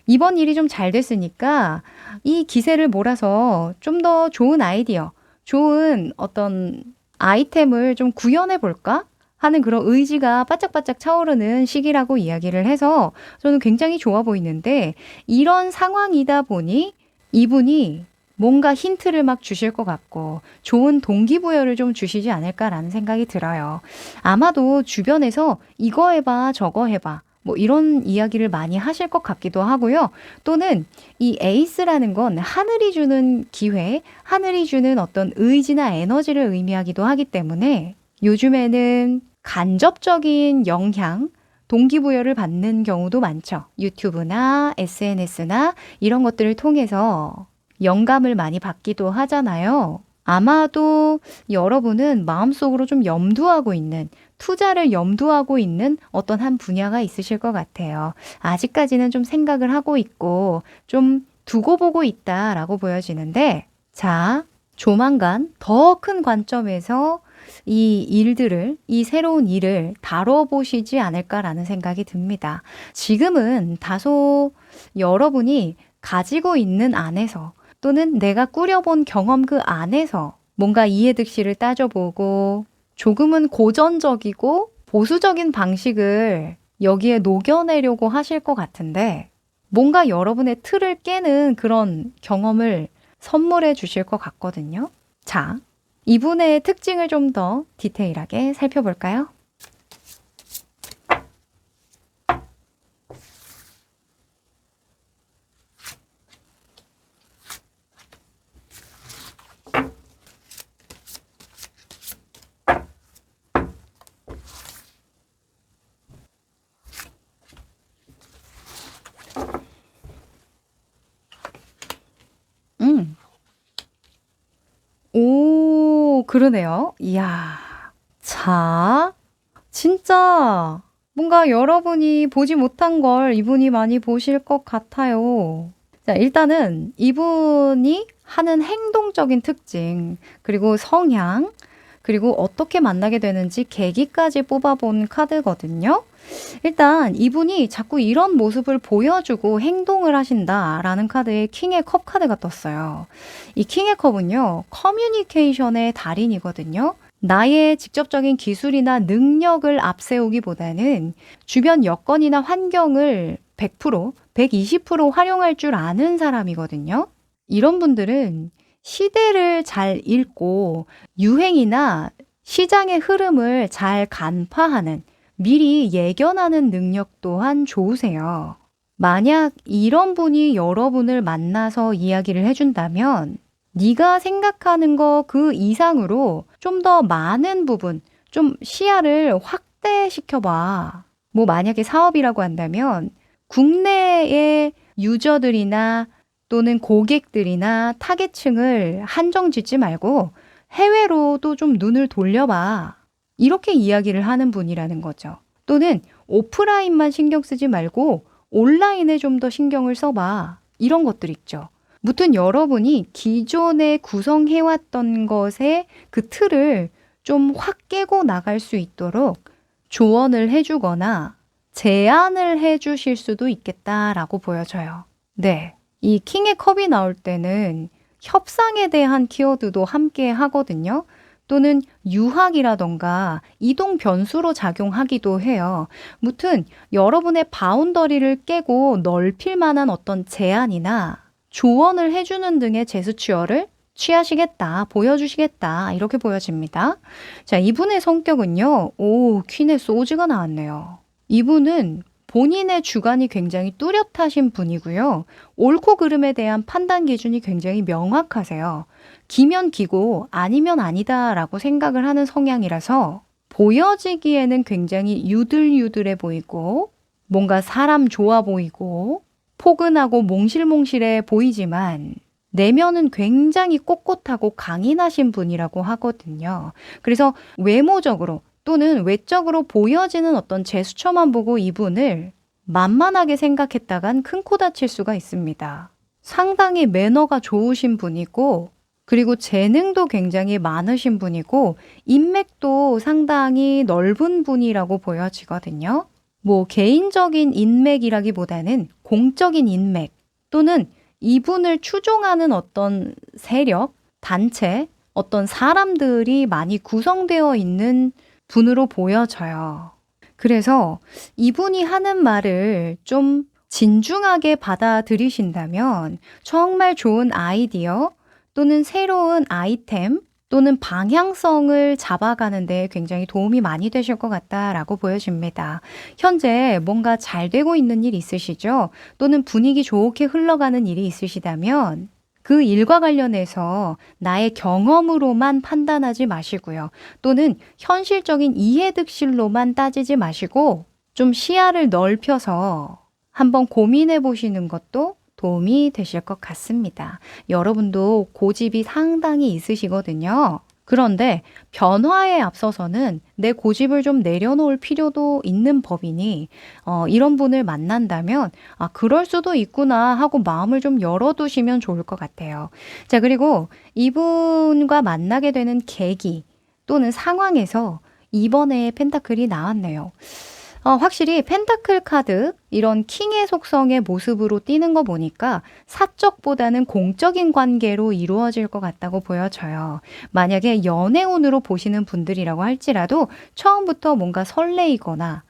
이번 일이 좀 잘 됐으니까 이 기세를 몰아서 좀 더 좋은 아이디어, 좋은 어떤 아이템을 좀 구현해 볼까? 하는 그런 의지가 바짝바짝 차오르는 시기라고 이야기를 해서 저는 굉장히 좋아 보이는데 이런 상황이다 보니 이분이 뭔가 힌트를 막 주실 것 같고 좋은 동기부여를 좀 주시지 않을까라는 생각이 들어요. 아마도 주변에서 이거 해봐, 저거 해봐. 뭐 이런 이야기를 많이 하실 것 같기도 하고요. 또는 이 에이스라는 건 하늘이 주는 기회, 하늘이 주는 어떤 의지나 에너지를 의미하기도 하기 때문에 요즘에는 간접적인 영향, 동기부여를 받는 경우도 많죠. 유튜브나 SNS나 이런 것들을 통해서 영감을 많이 받기도 하잖아요. 아마도 여러분은 마음속으로 좀 염두하고 있는, 투자를 염두하고 있는 어떤 한 분야가 있으실 것 같아요. 아직까지는 좀 생각을 하고 있고 좀 두고 보고 있다라고 보여지는데, 자, 조만간 더 큰 관점에서 이 일들을, 이 새로운 일을 다뤄보시지 않을까라는 생각이 듭니다. 지금은 다소 여러분이 가지고 있는 안에서 또는 내가 꾸려본 경험 그 안에서 뭔가 이해득실을 따져보고 조금은 고전적이고 보수적인 방식을 여기에 녹여내려고 하실 것 같은데 뭔가 여러분의 틀을 깨는 그런 경험을 선물해 주실 것 같거든요. 자, 이분의 특징을 좀 더 디테일하게 살펴볼까요? 음. 오, 그러네요. 이야. 자, 진짜 뭔가 여러분이 보지 못한 걸 이분이 많이 보실 것 같아요. 자, 일단은 이분이 하는 행동적인 특징, 그리고 성향, 그리고 어떻게 만나게 되는지 계기까지 뽑아본 카드거든요. 일단 이분이 자꾸 이런 모습을 보여주고 행동을 하신다라는 카드에 킹의 컵 카드가 떴어요. 이 킹의 컵은요, 커뮤니케이션의 달인이거든요. 나의 직접적인 기술이나 능력을 앞세우기보다는 주변 여건이나 환경을 100%, 120% 활용할 줄 아는 사람이거든요. 이런 분들은 시대를 잘 읽고 유행이나 시장의 흐름을 잘 간파하는 미리 예견하는 능력 또한 좋으세요. 만약 이런 분이 여러분을 만나서 이야기를 해준다면 네가 생각하는 거 그 이상으로 좀 더 많은 부분, 좀 시야를 확대시켜봐. 뭐 만약에 사업이라고 한다면 국내의 유저들이나 또는 고객들이나 타겟층을 한정 짓지 말고 해외로도 좀 눈을 돌려봐. 이렇게 이야기를 하는 분이라는 거죠. 또는 오프라인만 신경 쓰지 말고 온라인에 좀 더 신경을 써봐. 이런 것들 있죠. 무튼 여러분이 기존에 구성해왔던 것의 그 틀을 좀 확 깨고 나갈 수 있도록 조언을 해주거나 제안을 해주실 수도 있겠다라고 보여져요. 네. 이 킹의 컵이 나올 때는 협상에 대한 키워드도 함께 하거든요. 또는 유학이라던가 이동 변수로 작용하기도 해요. 무튼 여러분의 바운더리를 깨고 넓힐 만한 어떤 제안이나 조언을 해주는 등의 제스처를 취하시겠다, 보여주시겠다, 이렇게 보여집니다. 자, 이분의 성격은요, 오, 퀸의 소즈가 나왔네요. 이분은 본인의 주관이 굉장히 뚜렷하신 분이고요. 옳고 그름에 대한 판단 기준이 굉장히 명확하세요. 기면 기고 아니면 아니다라고 생각을 하는 성향이라서 보여지기에는 굉장히 유들유들해 보이고 뭔가 사람 좋아 보이고 포근하고 몽실몽실해 보이지만 내면은 굉장히 꼿꼿하고 강인하신 분이라고 하거든요. 그래서 외모적으로 또는 외적으로 보여지는 어떤 제스처만 보고 이분을 만만하게 생각했다간 큰 코 다칠 수가 있습니다. 상당히 매너가 좋으신 분이고 그리고 재능도 굉장히 많으신 분이고 인맥도 상당히 넓은 분이라고 보여지거든요. 뭐 개인적인 인맥이라기보다는 공적인 인맥 또는 이분을 추종하는 어떤 세력, 단체, 어떤 사람들이 많이 구성되어 있는 분으로 보여져요. 그래서 이분이 하는 말을 좀 진중하게 받아들이신다면 정말 좋은 아이디어 또는 새로운 아이템 또는 방향성을 잡아가는 데 굉장히 도움이 많이 되실 것 같다라고 보여집니다. 현재 뭔가 잘 되고 있는 일 있으시죠? 또는 분위기 좋게 흘러가는 일이 있으시다면 그 일과 관련해서 나의 경험으로만 판단하지 마시고요. 또는 현실적인 이해득실로만 따지지 마시고 좀 시야를 넓혀서 한번 고민해 보시는 것도 도움이 되실 것 같습니다. 여러분도 고집이 상당히 있으시거든요. 그런데 변화에 앞서서는 내 고집을 좀 내려놓을 필요도 있는 법이니 이런 분을 만난다면 그럴 수도 있구나 하고 마음을 좀 열어두시면 좋을 것 같아요. 자, 그리고 이분과 만나게 되는 계기 또는 상황에서 이번에 펜타클이 나왔네요. 확실히 펜타클 카드, 이런 킹의 속성의 모습으로 띄는 거 보니까 사적보다는 공적인 관계로 이루어질 것 같다고 보여져요. 만약에 연애운으로 보시는 분들이라고 할지라도 처음부터 뭔가 설레이거나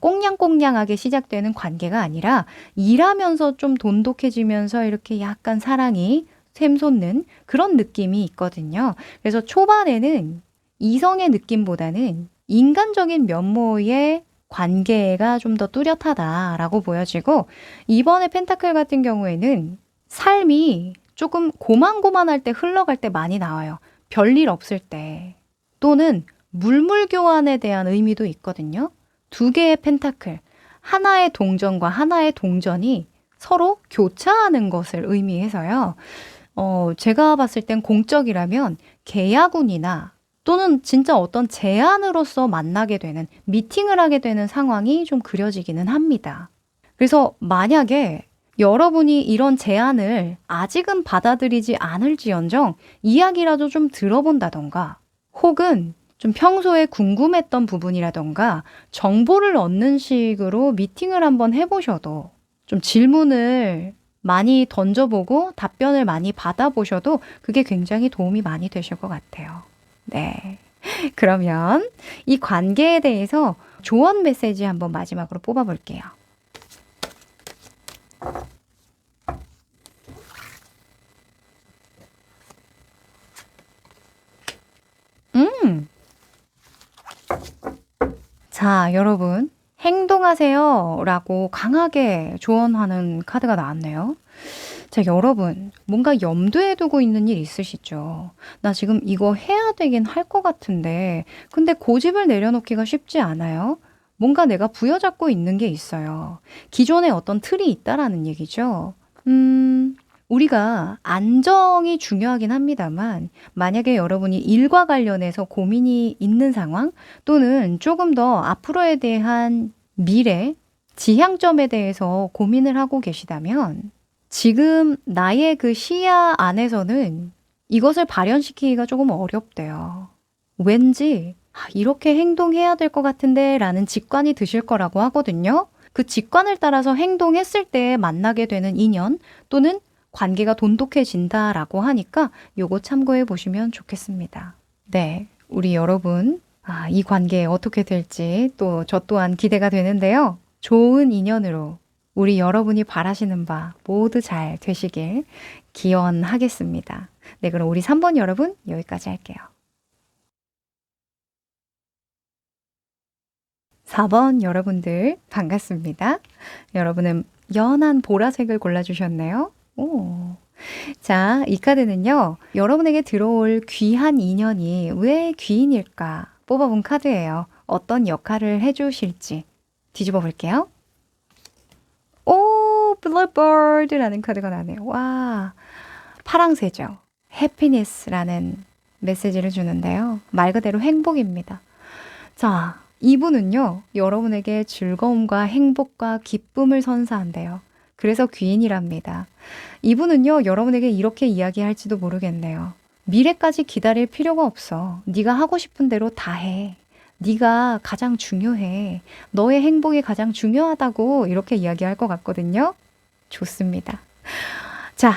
꽁냥꽁냥하게 시작되는 관계가 아니라 일하면서 좀 돈독해지면서 이렇게 약간 사랑이 샘솟는 그런 느낌이 있거든요. 그래서 초반에는 이성의 느낌보다는 인간적인 면모의 관계가 좀 더 뚜렷하다라고 보여지고 이번에 펜타클 같은 경우에는 삶이 조금 고만고만할 때 흘러갈 때 많이 나와요. 별일 없을 때. 또는 물물교환에 대한 의미도 있거든요. 두 개의 펜타클, 하나의 동전과 하나의 동전이 서로 교차하는 것을 의미해서요. 제가 봤을 땐 공적이라면 계약운이나 또는 진짜 어떤 제안으로서 만나게 되는, 미팅을 하게 되는 상황이 좀 그려지기는 합니다. 그래서 만약에 여러분이 이런 제안을 아직은 받아들이지 않을지언정 이야기라도 좀 들어본다던가 혹은 좀 평소에 궁금했던 부분이라던가 정보를 얻는 식으로 미팅을 한번 해보셔도 좀 질문을 많이 던져보고 답변을 많이 받아보셔도 그게 굉장히 도움이 많이 되실 것 같아요. 네. 그러면 이 관계에 대해서 조언 메시지 한번 마지막으로 뽑아볼게요. 자, 여러분. 행동하세요 라고 강하게 조언하는 카드가 나왔네요. 자, 여러분, 뭔가 염두에 두고 있는 일 있으시죠? 나 지금 이거 해야 되긴 할 것 같은데, 근데 고집을 내려놓기가 쉽지 않아요? 뭔가 내가 부여잡고 있는 게 있어요. 기존에 어떤 틀이 있다라는 얘기죠. 우리가 안정이 중요하긴 합니다만, 만약에 여러분이 일과 관련해서 고민이 있는 상황, 또는 조금 더 앞으로에 대한 미래, 지향점에 대해서 고민을 하고 계시다면, 지금 나의 그 시야 안에서는 이것을 발현시키기가 조금 어렵대요. 왠지 이렇게 행동해야 될 것 같은데 라는 직관이 드실 거라고 하거든요. 그 직관을 따라서 행동했을 때 만나게 되는 인연 또는 관계가 돈독해진다라고 하니까 요거 참고해 보시면 좋겠습니다. 네, 우리 여러분 이 관계 어떻게 될지 또 저 또한 기대가 되는데요. 좋은 인연으로 우리 여러분이 바라시는 바 모두 잘 되시길 기원하겠습니다. 네, 그럼 우리 3번 여러분 여기까지 할게요. 4번 여러분들 반갑습니다. 여러분은 연한 보라색을 골라주셨네요. 오. 자, 이 카드는요. 여러분에게 들어올 귀한 인연이 왜 귀인일까 뽑아본 카드예요. 어떤 역할을 해주실지 뒤집어 볼게요. 오, 블랙버드라는 카드가 나네요. 와, 파랑새죠. 해피니스라는 메시지를 주는데요. 말 그대로 행복입니다. 자, 이분은요, 여러분에게 즐거움과 행복과 기쁨을 선사한대요. 그래서 귀인이랍니다. 이분은요, 여러분에게 이렇게 이야기할지도 모르겠네요. 미래까지 기다릴 필요가 없어. 네가 하고 싶은 대로 다 해. 네가 가장 중요해. 너의 행복이 가장 중요하다고 이렇게 이야기할 것 같거든요. 좋습니다. 자,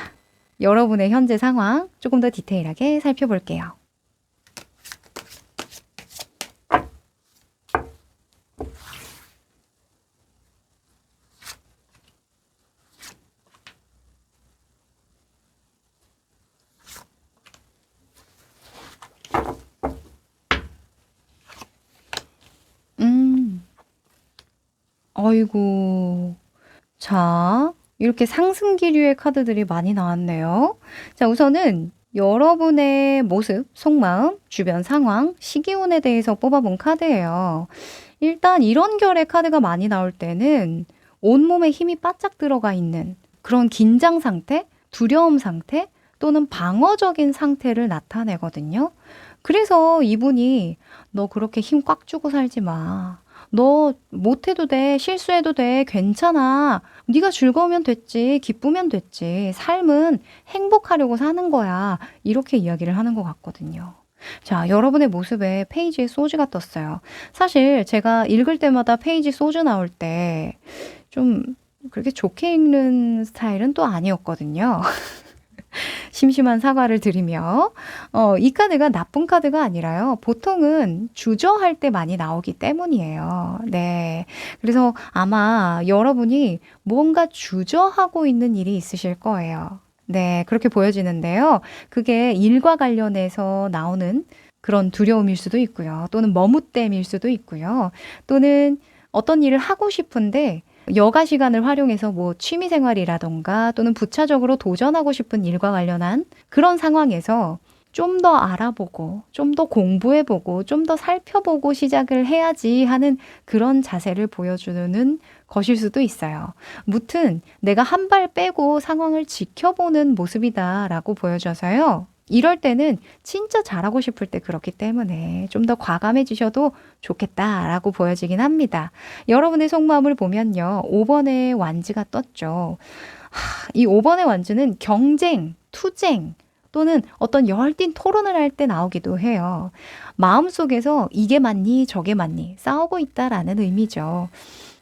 여러분의 현재 상황 조금 더 디테일하게 살펴볼게요. 음, 어이구. 자, 이렇게 상승기류의 카드들이 많이 나왔네요. 자, 우선은 여러분의 모습, 속마음, 주변 상황, 시기운에 대해서 뽑아본 카드예요. 일단 이런 결의 카드가 많이 나올 때는 온몸에 힘이 바짝 들어가 있는 그런 긴장 상태, 두려움 상태 또는 방어적인 상태를 나타내거든요. 그래서 이분이 너 그렇게 힘 꽉 주고 살지 마. 너 못해도 돼. 실수해도 돼. 괜찮아. 네가 즐거우면 됐지. 기쁘면 됐지. 삶은 행복하려고 사는 거야. 이렇게 이야기를 하는 것 같거든요. 자, 여러분의 모습에 페이지에 소주가 떴어요. 사실 제가 읽을 때마다 페이지 소주 나올 때 좀 그렇게 좋게 읽는 스타일은 또 아니었거든요. 심심한 사과를 드리며, 이 카드가 나쁜 카드가 아니라요. 보통은 주저할 때 많이 나오기 때문이에요. 네. 그래서 아마 여러분이 뭔가 주저하고 있는 일이 있으실 거예요. 네. 그렇게 보여지는데요. 그게 일과 관련해서 나오는 그런 두려움일 수도 있고요. 또는 머뭇댐일 수도 있고요. 또는 어떤 일을 하고 싶은데 여가 시간을 활용해서 뭐 취미 생활이라던가 또는 부차적으로 도전하고 싶은 일과 관련한 그런 상황에서 좀 더 알아보고 좀 더 공부해보고 좀 더 살펴보고 시작을 해야지 하는 그런 자세를 보여주는 것일 수도 있어요. 무튼 내가 한 발 빼고 상황을 지켜보는 모습이다라고 보여져서요. 이럴 때는 진짜 잘하고 싶을 때 그렇기 때문에 좀 더 과감해지셔도 좋겠다라고 보여지긴 합니다. 여러분의 속마음을 보면요. 5번의 완즈가 떴죠. 이 5번의 완즈는 경쟁, 투쟁 또는 어떤 열띤 토론을 할 때 나오기도 해요. 마음속에서 이게 맞니 저게 맞니 싸우고 있다라는 의미죠.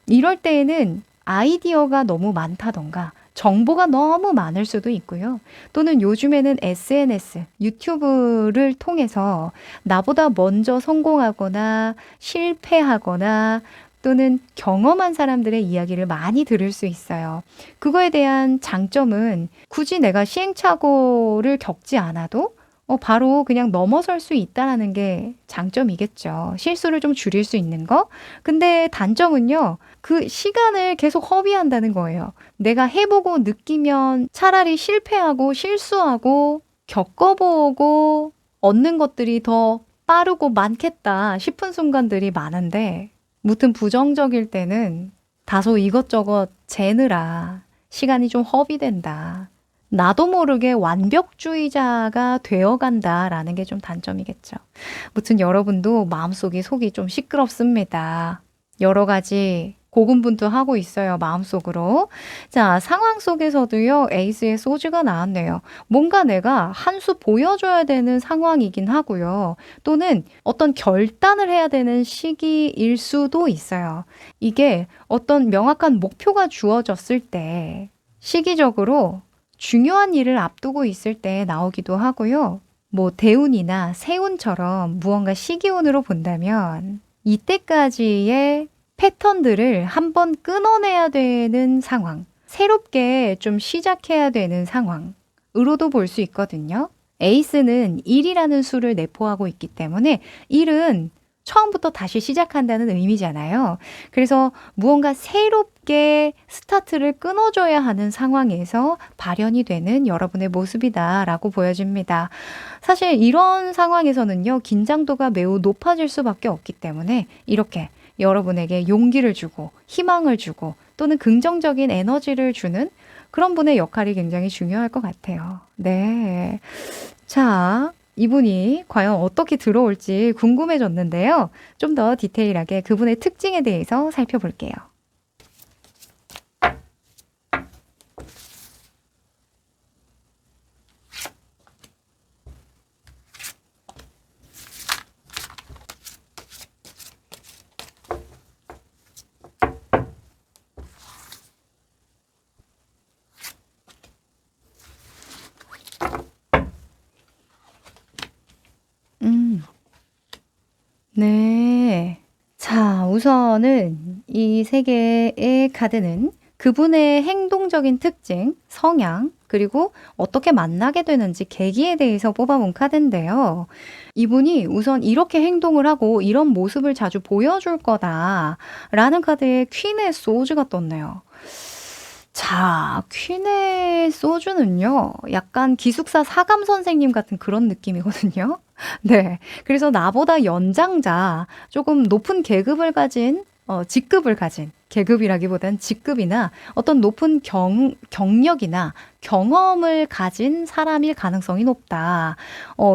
이럴 때에는 아이디어가 너무 많다던가 정보가 너무 많을 수도 있고요. 또는 요즘에는 SNS, 유튜브를 통해서 나보다 먼저 성공하거나 실패하거나 또는 경험한 사람들의 이야기를 많이 들을 수 있어요. 그거에 대한 장점은 굳이 내가 시행착오를 겪지 않아도 바로 그냥 넘어설 수 있다라는 게 장점이겠죠. 실수를 좀 줄일 수 있는 거. 근데 단점은요. 그 시간을 계속 허비한다는 거예요. 내가 해보고 느끼면 차라리 실패하고 실수하고 겪어보고 얻는 것들이 더 빠르고 많겠다 싶은 순간들이 많은데 무튼 부정적일 때는 다소 이것저것 재느라 시간이 좀 허비된다. 나도 모르게 완벽주의자가 되어간다라는 게 좀 단점이겠죠. 무튼 여러분도 마음속이 속이 좀 시끄럽습니다. 여러 가지 고군분투하고 있어요, 마음속으로. 자, 상황 속에서도요, 에이스의 소주가 나왔네요. 뭔가 내가 한 수 보여줘야 되는 상황이긴 하고요. 또는 어떤 결단을 해야 되는 시기일 수도 있어요. 이게 어떤 명확한 목표가 주어졌을 때, 시기적으로 중요한 일을 앞두고 있을 때 나오기도 하고요. 뭐 대운이나 세운처럼 무언가 시기운으로 본다면 이때까지의 패턴들을 한번 끊어내야 되는 상황, 새롭게 좀 시작해야 되는 상황으로도 볼 수 있거든요. 에이스는 1이라는 수를 내포하고 있기 때문에 1은 처음부터 다시 시작한다는 의미잖아요. 그래서 무언가 새롭게 스타트를 끊어줘야 하는 상황에서 발현이 되는 여러분의 모습이다라고 보여집니다. 사실 이런 상황에서는요, 긴장도가 매우 높아질 수밖에 없기 때문에 이렇게 여러분에게 용기를 주고 희망을 주고 또는 긍정적인 에너지를 주는 그런 분의 역할이 굉장히 중요할 것 같아요. 네. 자, 이분이 과연 어떻게 들어올지 궁금해졌는데요. 좀 더 디테일하게 그분의 특징에 대해서 살펴볼게요. 네. 자, 우선은 이 세 개의 카드는 그분의 행동적인 특징, 성향, 그리고 어떻게 만나게 되는지 계기에 대해서 뽑아본 카드인데요. 이분이 우선 이렇게 행동을 하고 이런 모습을 자주 보여줄 거다라는 카드에 퀸의 소주가 떴네요. 자, 퀸의 소주는요, 약간 기숙사 사감 선생님 같은 그런 느낌이거든요. 네. 그래서 나보다 연장자, 조금 높은 계급을 가진, 직급을 가진, 계급이라기보단 직급이나 어떤 높은 경력이나 경험을 가진 사람일 가능성이 높다.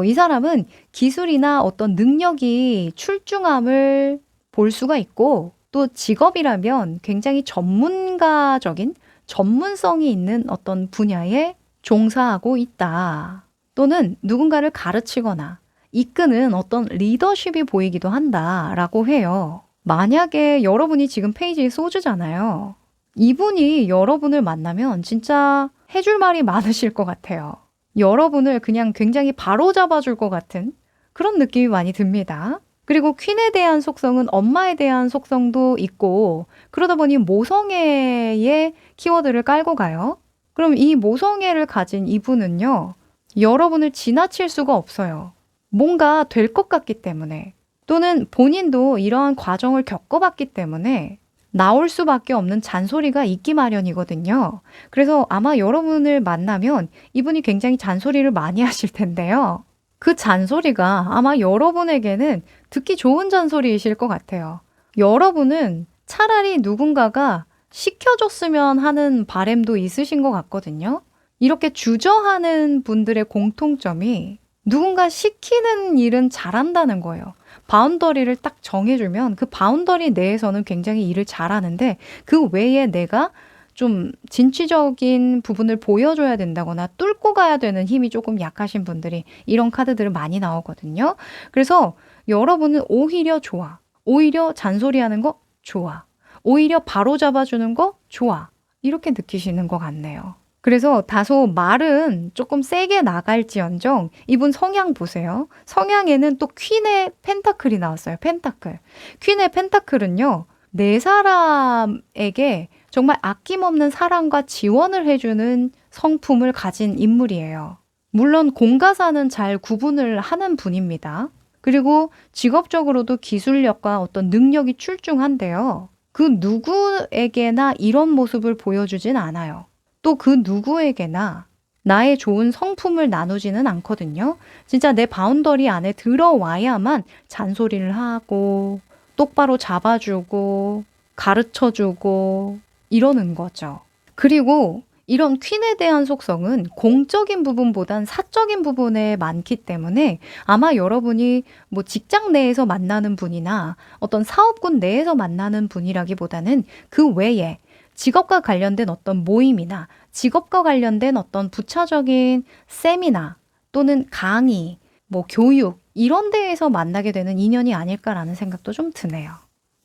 이 사람은 기술이나 어떤 능력이 출중함을 볼 수가 있고, 또 직업이라면 굉장히 전문가적인 전문성이 있는 어떤 분야에 종사하고 있다. 또는 누군가를 가르치거나 이끄는 어떤 리더십이 보이기도 한다라고 해요. 만약에 여러분이 지금 페이지에 소주잖아요. 이분이 여러분을 만나면 진짜 해줄 말이 많으실 것 같아요. 여러분을 그냥 굉장히 바로잡아 줄 것 같은 그런 느낌이 많이 듭니다. 그리고 퀸에 대한 속성은 엄마에 대한 속성도 있고, 그러다 보니 모성애의 키워드를 깔고 가요. 그럼 이 모성애를 가진 이분은요, 여러분을 지나칠 수가 없어요. 뭔가 될 것 같기 때문에, 또는 본인도 이러한 과정을 겪어봤기 때문에 나올 수밖에 없는 잔소리가 있기 마련이거든요. 그래서 아마 여러분을 만나면 이분이 굉장히 잔소리를 많이 하실 텐데요. 그 잔소리가 아마 여러분에게는 듣기 좋은 잔소리이실 것 같아요. 여러분은 차라리 누군가가 시켜줬으면 하는 바람도 있으신 것 같거든요. 이렇게 주저하는 분들의 공통점이 누군가 시키는 일은 잘한다는 거예요. 바운더리를 딱 정해주면 그 바운더리 내에서는 굉장히 일을 잘하는데, 그 외에 내가 좀 진취적인 부분을 보여줘야 된다거나 뚫고 가야 되는 힘이 조금 약하신 분들이 이런 카드들은 많이 나오거든요. 그래서 여러분은 오히려 좋아. 오히려 잔소리하는 거 좋아. 오히려 바로 잡아주는 거 좋아. 이렇게 느끼시는 것 같네요. 그래서 다소 말은 조금 세게 나갈지언정 이분 성향 보세요. 성향에는 또 퀸의 펜타클이 나왔어요. 펜타클. 퀸의 펜타클은요, 내 사람에게 정말 아낌없는 사랑과 지원을 해주는 성품을 가진 인물이에요. 물론 공과사는 잘 구분을 하는 분입니다. 그리고 직업적으로도 기술력과 어떤 능력이 출중한데요. 그 누구에게나 이런 모습을 보여주진 않아요. 또 그 누구에게나 나의 좋은 성품을 나누지는 않거든요. 진짜 내 바운더리 안에 들어와야만 잔소리를 하고 똑바로 잡아주고 가르쳐주고 이러는 거죠. 그리고 이런 퀸에 대한 속성은 공적인 부분보단 사적인 부분에 많기 때문에 아마 여러분이 뭐 직장 내에서 만나는 분이나 어떤 사업군 내에서 만나는 분이라기보다는 그 외에 직업과 관련된 어떤 모임이나 직업과 관련된 어떤 부차적인 세미나 또는 강의, 뭐 교육 이런 데에서 만나게 되는 인연이 아닐까라는 생각도 좀 드네요.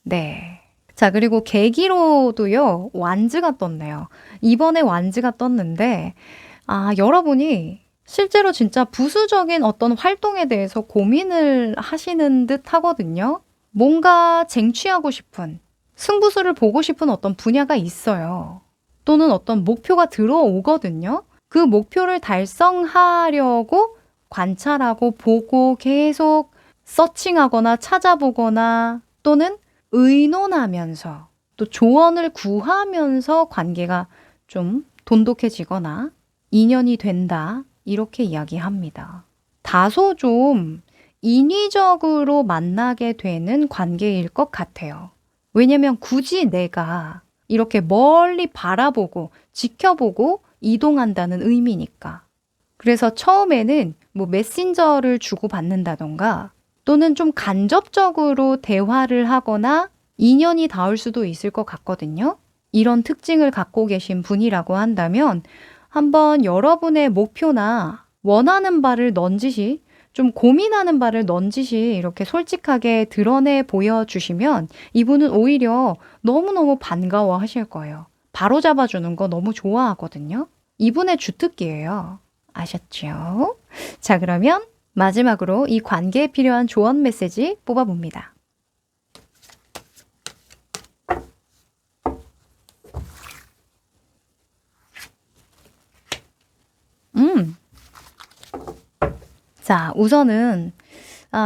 네. 자, 그리고 계기로도요, 완즈가 떴네요. 이번에 완즈가 떴는데, 여러분이 실제로 진짜 부수적인 어떤 활동에 대해서 고민을 하시는 듯 하거든요. 뭔가 쟁취하고 싶은, 승부수를 보고 싶은 어떤 분야가 있어요. 또는 어떤 목표가 들어오거든요. 그 목표를 달성하려고 관찰하고 보고 계속 서칭하거나 찾아보거나 또는 의논하면서 또 조언을 구하면서 관계가 좀 돈독해지거나 인연이 된다. 이렇게 이야기합니다. 다소 좀 인위적으로 만나게 되는 관계일 것 같아요. 왜냐면 굳이 내가 이렇게 멀리 바라보고 지켜보고 이동한다는 의미니까. 그래서 처음에는 뭐 메신저를 주고받는다던가 또는 좀 간접적으로 대화를 하거나 인연이 닿을 수도 있을 것 같거든요. 이런 특징을 갖고 계신 분이라고 한다면 한번 여러분의 목표나 원하는 바를 넌지시, 좀 고민하는 바를 넌지시 이렇게 솔직하게 드러내 보여주시면 이분은 오히려 너무너무 반가워 하실 거예요. 바로 잡아주는 거 너무 좋아하거든요. 이분의 주특기예요. 아셨죠? 자, 그러면 마지막으로 이 관계에 필요한 조언 메시지 뽑아봅니다. 음. 자, 우선은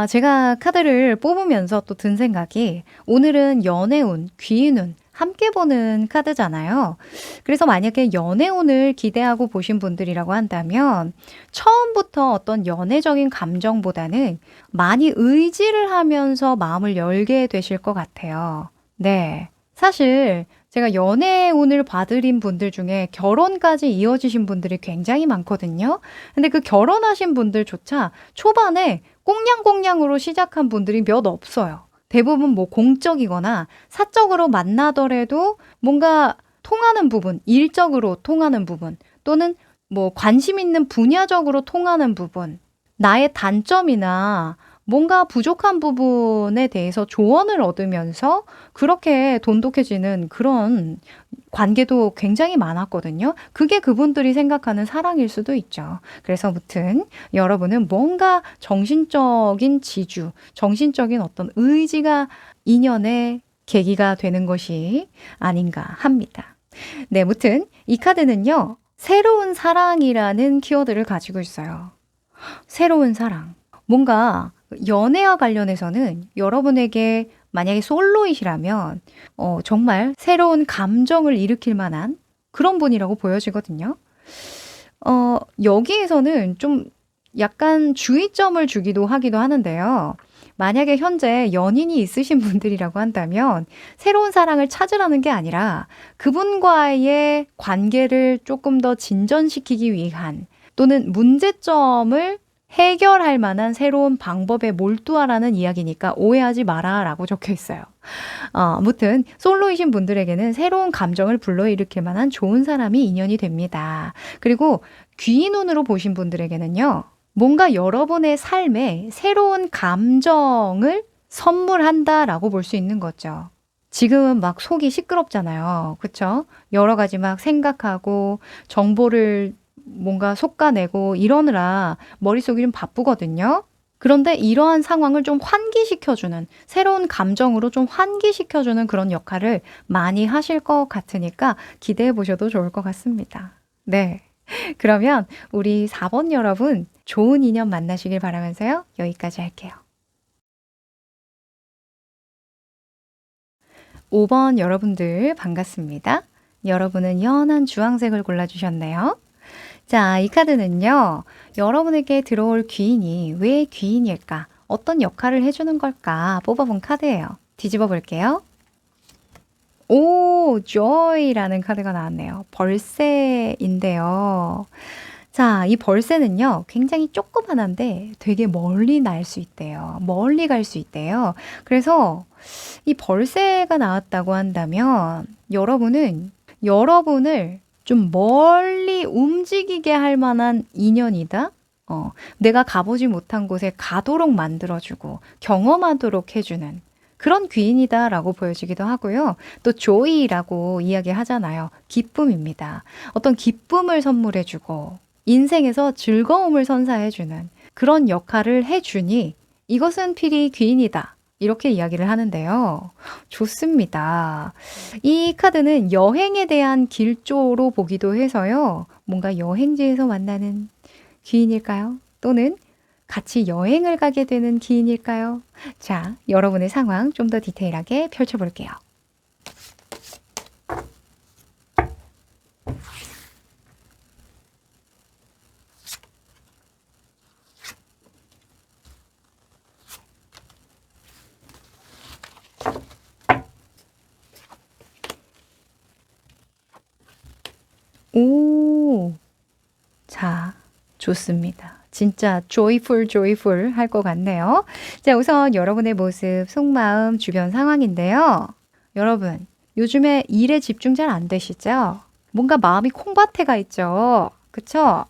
제가 카드를 뽑으면서 또 든 생각이 오늘은 연애운, 귀인운 함께 보는 카드잖아요. 그래서 만약에 연애운을 기대하고 보신 분들이라고 한다면 처음부터 어떤 연애적인 감정보다는 많이 의지를 하면서 마음을 열게 되실 것 같아요. 네. 사실 제가 연애운을 봐드린 분들 중에 결혼까지 이어지신 분들이 굉장히 많거든요. 근데 그 결혼하신 분들조차 초반에 꽁냥꽁냥으로 시작한 분들이 몇 없어요. 대부분 뭐 공적이거나 사적으로 만나더라도 뭔가 통하는 부분, 일적으로 통하는 부분, 또는 뭐 관심 있는 분야적으로 통하는 부분, 나의 단점이나 뭔가 부족한 부분에 대해서 조언을 얻으면서 그렇게 돈독해지는 그런 관계도 굉장히 많았거든요. 그게 그분들이 생각하는 사랑일 수도 있죠. 그래서 무튼 여러분은 뭔가 정신적인 지주, 정신적인 어떤 의지가 인연의 계기가 되는 것이 아닌가 합니다. 네, 무튼 이 카드는요. 새로운 사랑이라는 키워드를 가지고 있어요. 새로운 사랑. 뭔가 연애와 관련해서는 여러분에게 만약에 솔로이시라면 정말 새로운 감정을 일으킬 만한 그런 분이라고 보여지거든요. 여기에서는 좀 약간 주의점을 주기도 하기도 하는데요. 만약에 현재 연인이 있으신 분들이라고 한다면 새로운 사랑을 찾으라는 게 아니라 그분과의 관계를 조금 더 진전시키기 위한 또는 문제점을 해결할 만한 새로운 방법에 몰두하라는 이야기니까 오해하지 마라 라고 적혀 있어요. 아무튼 솔로이신 분들에게는 새로운 감정을 불러일으킬 만한 좋은 사람이 인연이 됩니다. 그리고 귀인운으로 보신 분들에게는요. 뭔가 여러분의 삶에 새로운 감정을 선물한다라고 볼 수 있는 거죠. 지금은 막 속이 시끄럽잖아요. 그쵸? 여러 가지 막 생각하고 정보를 뭔가 솎아내고 이러느라 머릿속이 좀 바쁘거든요. 그런데 이러한 상황을 좀 환기시켜주는, 새로운 감정으로 좀 환기시켜주는 그런 역할을 많이 하실 것 같으니까 기대해 보셔도 좋을 것 같습니다. 네. 그러면 우리 4번 여러분 좋은 인연 만나시길 바라면서요. 여기까지 할게요. 5번 여러분들 반갑습니다. 여러분은 연한 주황색을 골라주셨네요. 자, 이 카드는요. 여러분에게 들어올 귀인이 왜 귀인일까? 어떤 역할을 해주는 걸까? 뽑아본 카드예요. 뒤집어 볼게요. 오, joy라는 카드가 나왔네요. 벌새인데요. 자, 이 벌새는요. 굉장히 조그만한데 되게 멀리 날 수 있대요. 멀리 갈 수 있대요. 그래서 이 벌새가 나왔다고 한다면 여러분은 여러분을 좀 멀리 움직이게 할 만한 인연이다. 내가 가보지 못한 곳에 가도록 만들어주고 경험하도록 해주는 그런 귀인이다라고 보여지기도 하고요. 또 조이라고 이야기하잖아요. 기쁨입니다. 어떤 기쁨을 선물해주고 인생에서 즐거움을 선사해주는 그런 역할을 해주니 이것은 필히 귀인이다. 이렇게 이야기를 하는데요. 좋습니다. 이 카드는 여행에 대한 길조로 보기도 해서요. 뭔가 여행지에서 만나는 귀인일까요? 또는 같이 여행을 가게 되는 귀인일까요? 자, 여러분의 상황 좀 더 디테일하게 펼쳐볼게요. 오, 자, 좋습니다. 진짜 joyful 할 것 같네요. 자, 우선 여러분의 모습, 속마음, 주변 상황인데요. 여러분, 요즘에 일에 집중 잘 안 되시죠? 뭔가 마음이 콩밭에 가 있죠? 그쵸?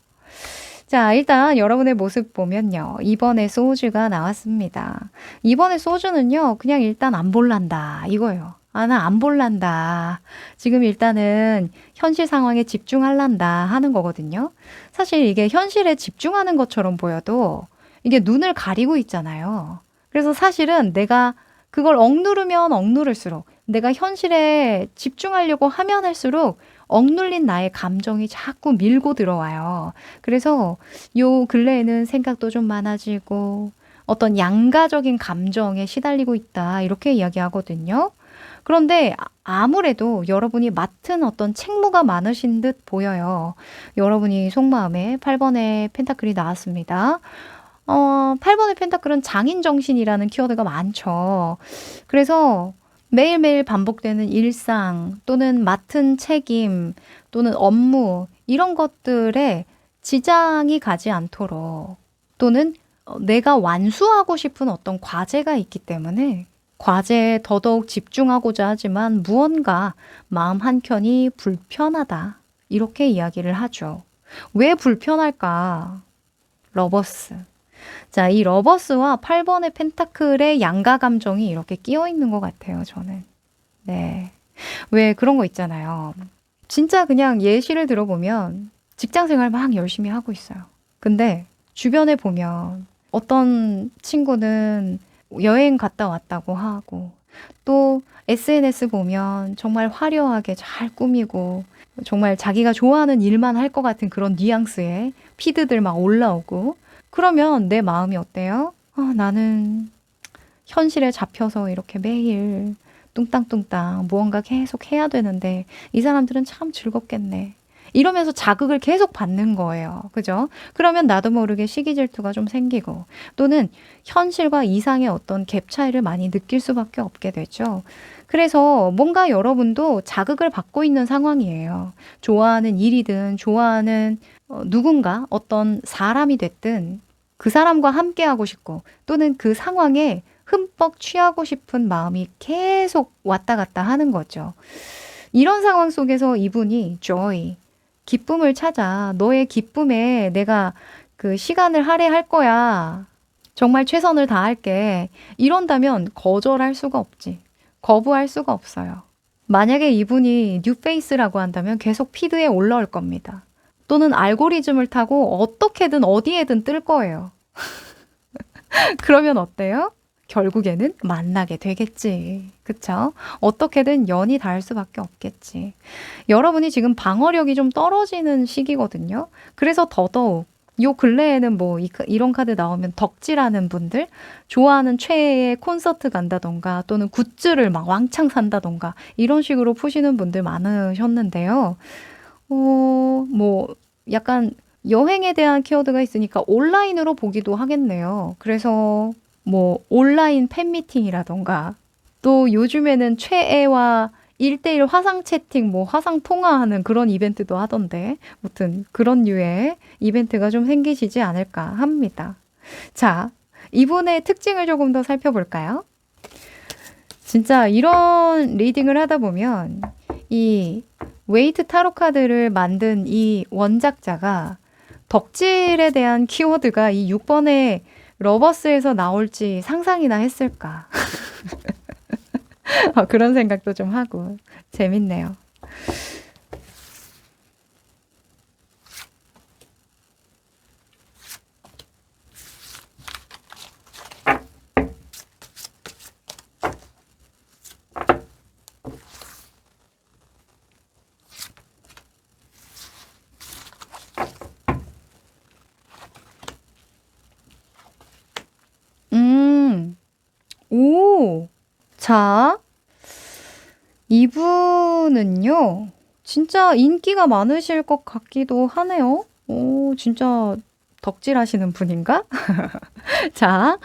자, 일단 여러분의 모습 보면요. 이번에 소주가 나왔습니다. 이번에 소주는요, 그냥 일단 안 볼란다. 이거예요. 나 안 볼란다. 지금 일단은 현실 상황에 집중할란다 하는 거거든요. 사실 이게 현실에 집중하는 것처럼 보여도 이게 눈을 가리고 있잖아요. 그래서 사실은 내가 그걸 억누르면 억누를수록 내가 현실에 집중하려고 하면 할수록 억눌린 나의 감정이 자꾸 밀고 들어와요. 그래서 요 근래에는 생각도 좀 많아지고 어떤 양가적인 감정에 시달리고 있다. 이렇게 이야기하거든요. 그런데 아무래도 여러분이 맡은 어떤 책무가 많으신 듯 보여요. 여러분이 속마음에 8번의 펜타클이 나왔습니다. 8번의 펜타클은 장인정신이라는 키워드가 많죠. 그래서 매일매일 반복되는 일상 또는 맡은 책임 또는 업무 이런 것들에 지장이 가지 않도록 또는 내가 완수하고 싶은 어떤 과제가 있기 때문에 과제에 더더욱 집중하고자 하지만 무언가 마음 한켠이 불편하다. 이렇게 이야기를 하죠. 왜 불편할까? 러버스. 자, 이 러버스와 8번의 펜타클의 양가 감정이 이렇게 끼어 있는 것 같아요, 저는. 네. 왜 그런 거 있잖아요. 진짜 그냥 예시를 들어보면 직장 생활 막 열심히 하고 있어요. 근데 주변에 보면 어떤 친구는 여행 갔다 왔다고 하고 또 SNS 보면 정말 화려하게 잘 꾸미고 정말 자기가 좋아하는 일만 할 것 같은 그런 뉘앙스의 피드들 막 올라오고 그러면 내 마음이 어때요? 나는 현실에 잡혀서 이렇게 매일 뚱땅뚱땅 무언가 계속 해야 되는데 이 사람들은 참 즐겁겠네. 이러면서 자극을 계속 받는 거예요. 그죠? 그러면 나도 모르게 시기 질투가 좀 생기고 또는 현실과 이상의 어떤 갭 차이를 많이 느낄 수밖에 없게 되죠. 그래서 뭔가 여러분도 자극을 받고 있는 상황이에요. 좋아하는 일이든 좋아하는 누군가 어떤 사람이 됐든 그 사람과 함께 하고 싶고 또는 그 상황에 흠뻑 취하고 싶은 마음이 계속 왔다 갔다 하는 거죠. 이런 상황 속에서 이분이 joy, 기쁨을 찾아. 너의 기쁨에 내가 그 시간을 할애할 거야. 정말 최선을 다할게. 이런다면 거절할 수가 없지. 거부할 수가 없어요. 만약에 이분이 뉴페이스라고 한다면 계속 피드에 올라올 겁니다. 또는 알고리즘을 타고 어떻게든 어디에든 뜰 거예요. 그러면 어때요? 결국에는 만나게 되겠지. 그쵸? 어떻게든 연이 닿을 수밖에 없겠지. 여러분이 지금 방어력이 좀 떨어지는 시기거든요. 그래서 더더욱 요 근래에는 뭐 이런 카드 나오면 덕질하는 분들, 좋아하는 최애의 콘서트 간다던가 또는 굿즈를 막 왕창 산다던가 이런 식으로 푸시는 분들 많으셨는데요. 뭐 약간 여행에 대한 키워드가 있으니까 온라인으로 보기도 하겠네요. 그래서 뭐 온라인 팬미팅이라던가 또 요즘에는 최애와 1대1 화상 채팅, 뭐 화상 통화하는 그런 이벤트도 하던데 무튼 그런 류의 이벤트가 좀 생기시지 않을까 합니다. 자, 이분의 특징을 조금 더 살펴볼까요? 진짜 이런 리딩을 하다 보면 이 웨이트 타로 카드를 만든 이 원작자가 덕질에 대한 키워드가 이 6번의 러버스에서 나올지 상상이나 했을까. 그런 생각도 좀 하고 재밌네요. 오, 자, 이분은요, 진짜 인기가 많으실 것 같기도 하네요. 오, 진짜 덕질하시는 분인가? 자,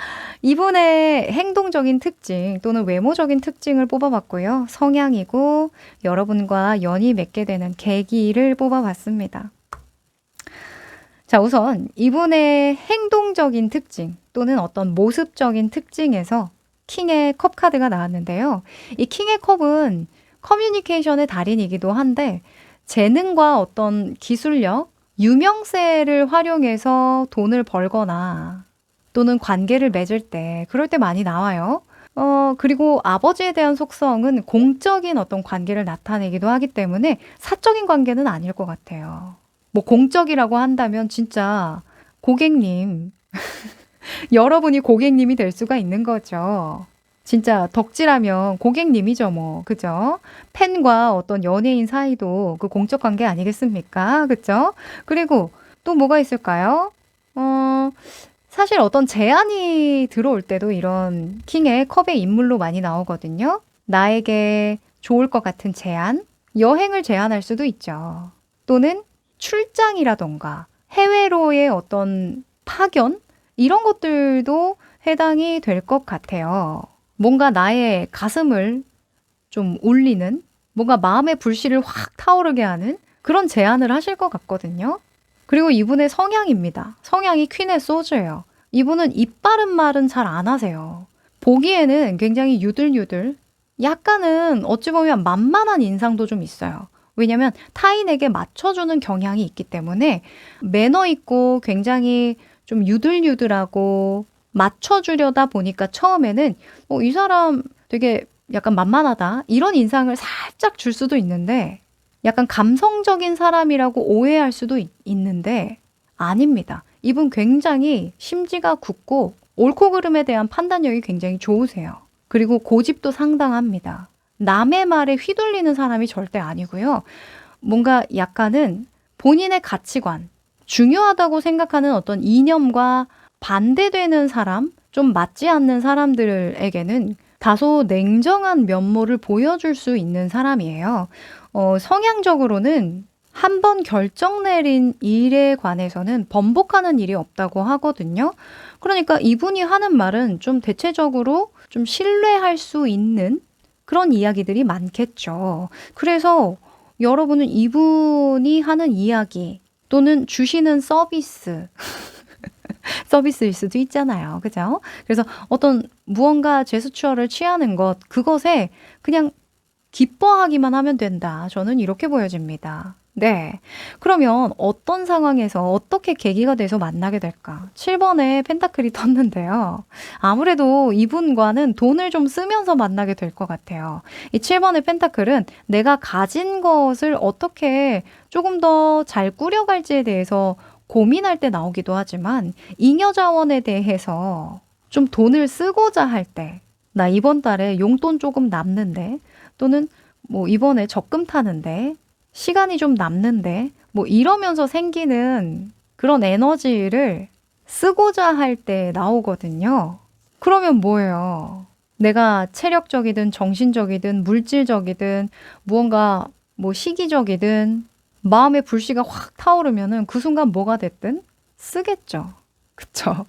이분의 행동적인 특징 또는 외모적인 특징을 뽑아봤고요. 성향이고 여러분과 연이 맺게 되는 계기를 뽑아봤습니다. 자, 우선 이분의 행동적인 특징 또는 어떤 모습적인 특징에서 킹의 컵 카드가 나왔는데요. 이 킹의 컵은 커뮤니케이션의 달인이기도 한데 재능과 어떤 기술력, 유명세를 활용해서 돈을 벌거나 또는 관계를 맺을 때 그럴 때 많이 나와요. 그리고 아버지에 대한 속성은 공적인 어떤 관계를 나타내기도 하기 때문에 사적인 관계는 아닐 것 같아요. 뭐 공적이라고 한다면 진짜 고객님 여러분이 고객님이 될 수가 있는 거죠. 진짜 덕질하면 고객님이죠, 뭐. 그죠? 팬과 어떤 연예인 사이도 그 공적 관계 아니겠습니까? 그죠? 그리고 또 뭐가 있을까요? 어, 사실 어떤 제안이 들어올 때도 이런 킹의 컵의 인물로 많이 나오거든요. 나에게 좋을 것 같은 제안, 여행을 제안할 수도 있죠. 또는 출장이라던가 해외로의 어떤 파견? 이런 것들도 해당이 될 것 같아요. 뭔가 나의 가슴을 좀 울리는, 뭔가 마음의 불씨를 확 타오르게 하는 그런 제안을 하실 것 같거든요. 그리고 이분의 성향입니다. 성향이 퀸의 소주예요. 이분은 입 바른 말은 잘 안 하세요. 보기에는 굉장히 유들유들, 약간은 어찌 보면 만만한 인상도 좀 있어요. 왜냐면 타인에게 맞춰주는 경향이 있기 때문에 매너 있고 굉장히 좀 유들유들하고 맞춰주려다 보니까 처음에는 이 사람 되게 약간 만만하다 이런 인상을 살짝 줄 수도 있는데 약간 감성적인 사람이라고 오해할 수도 있는데 아닙니다. 이분 굉장히 심지가 굳고 옳고 그름에 대한 판단력이 굉장히 좋으세요. 그리고 고집도 상당합니다. 남의 말에 휘둘리는 사람이 절대 아니고요. 뭔가 약간은 본인의 가치관, 중요하다고 생각하는 어떤 이념과 반대되는 사람, 좀 맞지 않는 사람들에게는 다소 냉정한 면모를 보여줄 수 있는 사람이에요. 성향적으로는 한 번 결정 내린 일에 관해서는 번복하는 일이 없다고 하거든요. 그러니까 이분이 하는 말은 좀 대체적으로 좀 신뢰할 수 있는 그런 이야기들이 많겠죠. 그래서 여러분은 이분이 하는 이야기 또는 주시는 서비스, 서비스일 수도 있잖아요. 그죠? 그래서 어떤 무언가 제스처를 취하는 것, 그것에 그냥 기뻐하기만 하면 된다. 저는 이렇게 보여집니다. 네. 그러면 어떤 상황에서 어떻게 계기가 돼서 만나게 될까? 7번에 펜타클이 떴는데요. 아무래도 이분과는 돈을 좀 쓰면서 만나게 될 것 같아요. 이 7번의 펜타클은 내가 가진 것을 어떻게 조금 더 잘 꾸려갈지에 대해서 고민할 때 나오기도 하지만 잉여 자원에 대해서 좀 돈을 쓰고자 할 때, 나 이번 달에 용돈 조금 남는데, 또는 뭐 이번에 적금 타는데, 시간이 좀 남는데, 뭐 이러면서 생기는 그런 에너지를 쓰고자 할 때 나오거든요. 그러면 뭐예요? 내가 체력적이든 정신적이든 물질적이든 무언가 뭐 시기적이든 마음의 불씨가 확 타오르면은 그 순간 뭐가 됐든 쓰겠죠. 그쵸?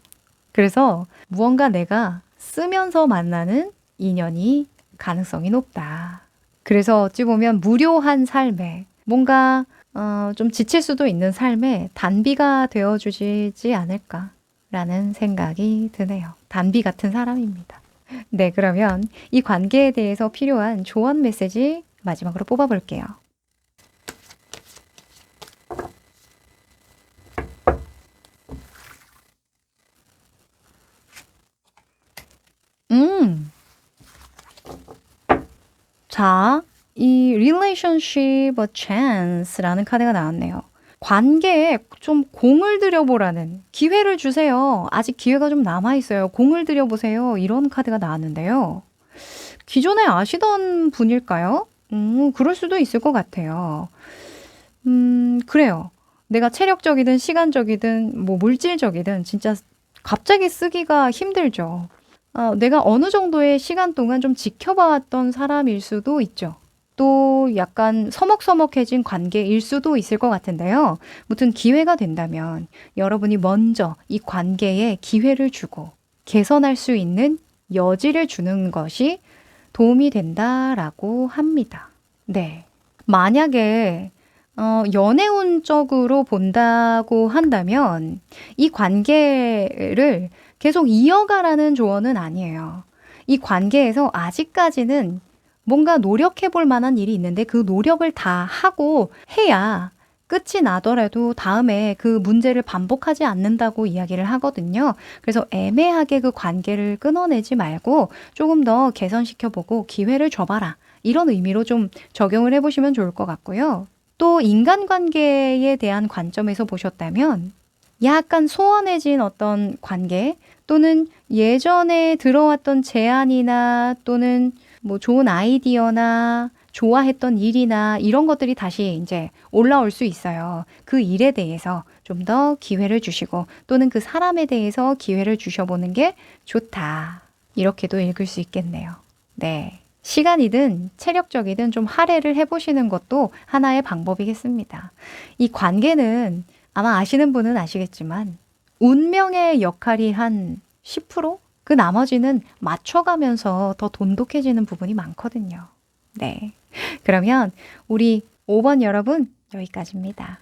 그래서 무언가 내가 쓰면서 만나는 인연이 가능성이 높다. 그래서 어찌 보면 무료한 삶에 뭔가 좀 지칠 수도 있는 삶에 단비가 되어주시지 않을까라는 생각이 드네요. 단비 같은 사람입니다. 네, 그러면 이 관계에 대해서 필요한 조언 메시지 마지막으로 뽑아볼게요. 음, 자, 이 relationship a chance라는 카드가 나왔네요. 관계에 좀 공을 들여보라는 기회를 주세요. 아직 기회가 좀 남아있어요. 공을 들여보세요. 이런 카드가 나왔는데요. 기존에 아시던 분일까요? 그럴 수도 있을 것 같아요. 그래요. 내가 체력적이든 시간적이든 뭐 물질적이든 진짜 갑자기 쓰기가 힘들죠. 내가 어느 정도의 시간 동안 좀 지켜봐왔던 사람일 수도 있죠. 또 약간 서먹서먹해진 관계일 수도 있을 것 같은데요. 무튼 기회가 된다면 여러분이 먼저 이 관계에 기회를 주고 개선할 수 있는 여지를 주는 것이 도움이 된다라고 합니다. 네. 만약에 연애운적으로 본다고 한다면 이 관계를 계속 이어가라는 조언은 아니에요. 이 관계에서 아직까지는 뭔가 노력해 볼 만한 일이 있는데 그 노력을 다 하고 해야 끝이 나더라도 다음에 그 문제를 반복하지 않는다고 이야기를 하거든요. 그래서 애매하게 그 관계를 끊어내지 말고 조금 더 개선시켜보고 기회를 줘봐라. 이런 의미로 좀 적용을 해보시면 좋을 것 같고요. 또 인간관계에 대한 관점에서 보셨다면 약간 소원해진 어떤 관계, 또는 예전에 들어왔던 제안이나 또는 뭐 좋은 아이디어나 좋아했던 일이나 이런 것들이 다시 이제 올라올 수 있어요. 그 일에 대해서 좀 더 기회를 주시고 또는 그 사람에 대해서 기회를 주셔보는 게 좋다. 이렇게도 읽을 수 있겠네요. 네. 시간이든 체력적이든 좀 할애를 해보시는 것도 하나의 방법이겠습니다. 이 관계는 아마 아시는 분은 아시겠지만 운명의 역할이 한 10%? 그 나머지는 맞춰가면서 더 돈독해지는 부분이 많거든요. 네. 그러면 우리 5번 여러분 여기까지입니다.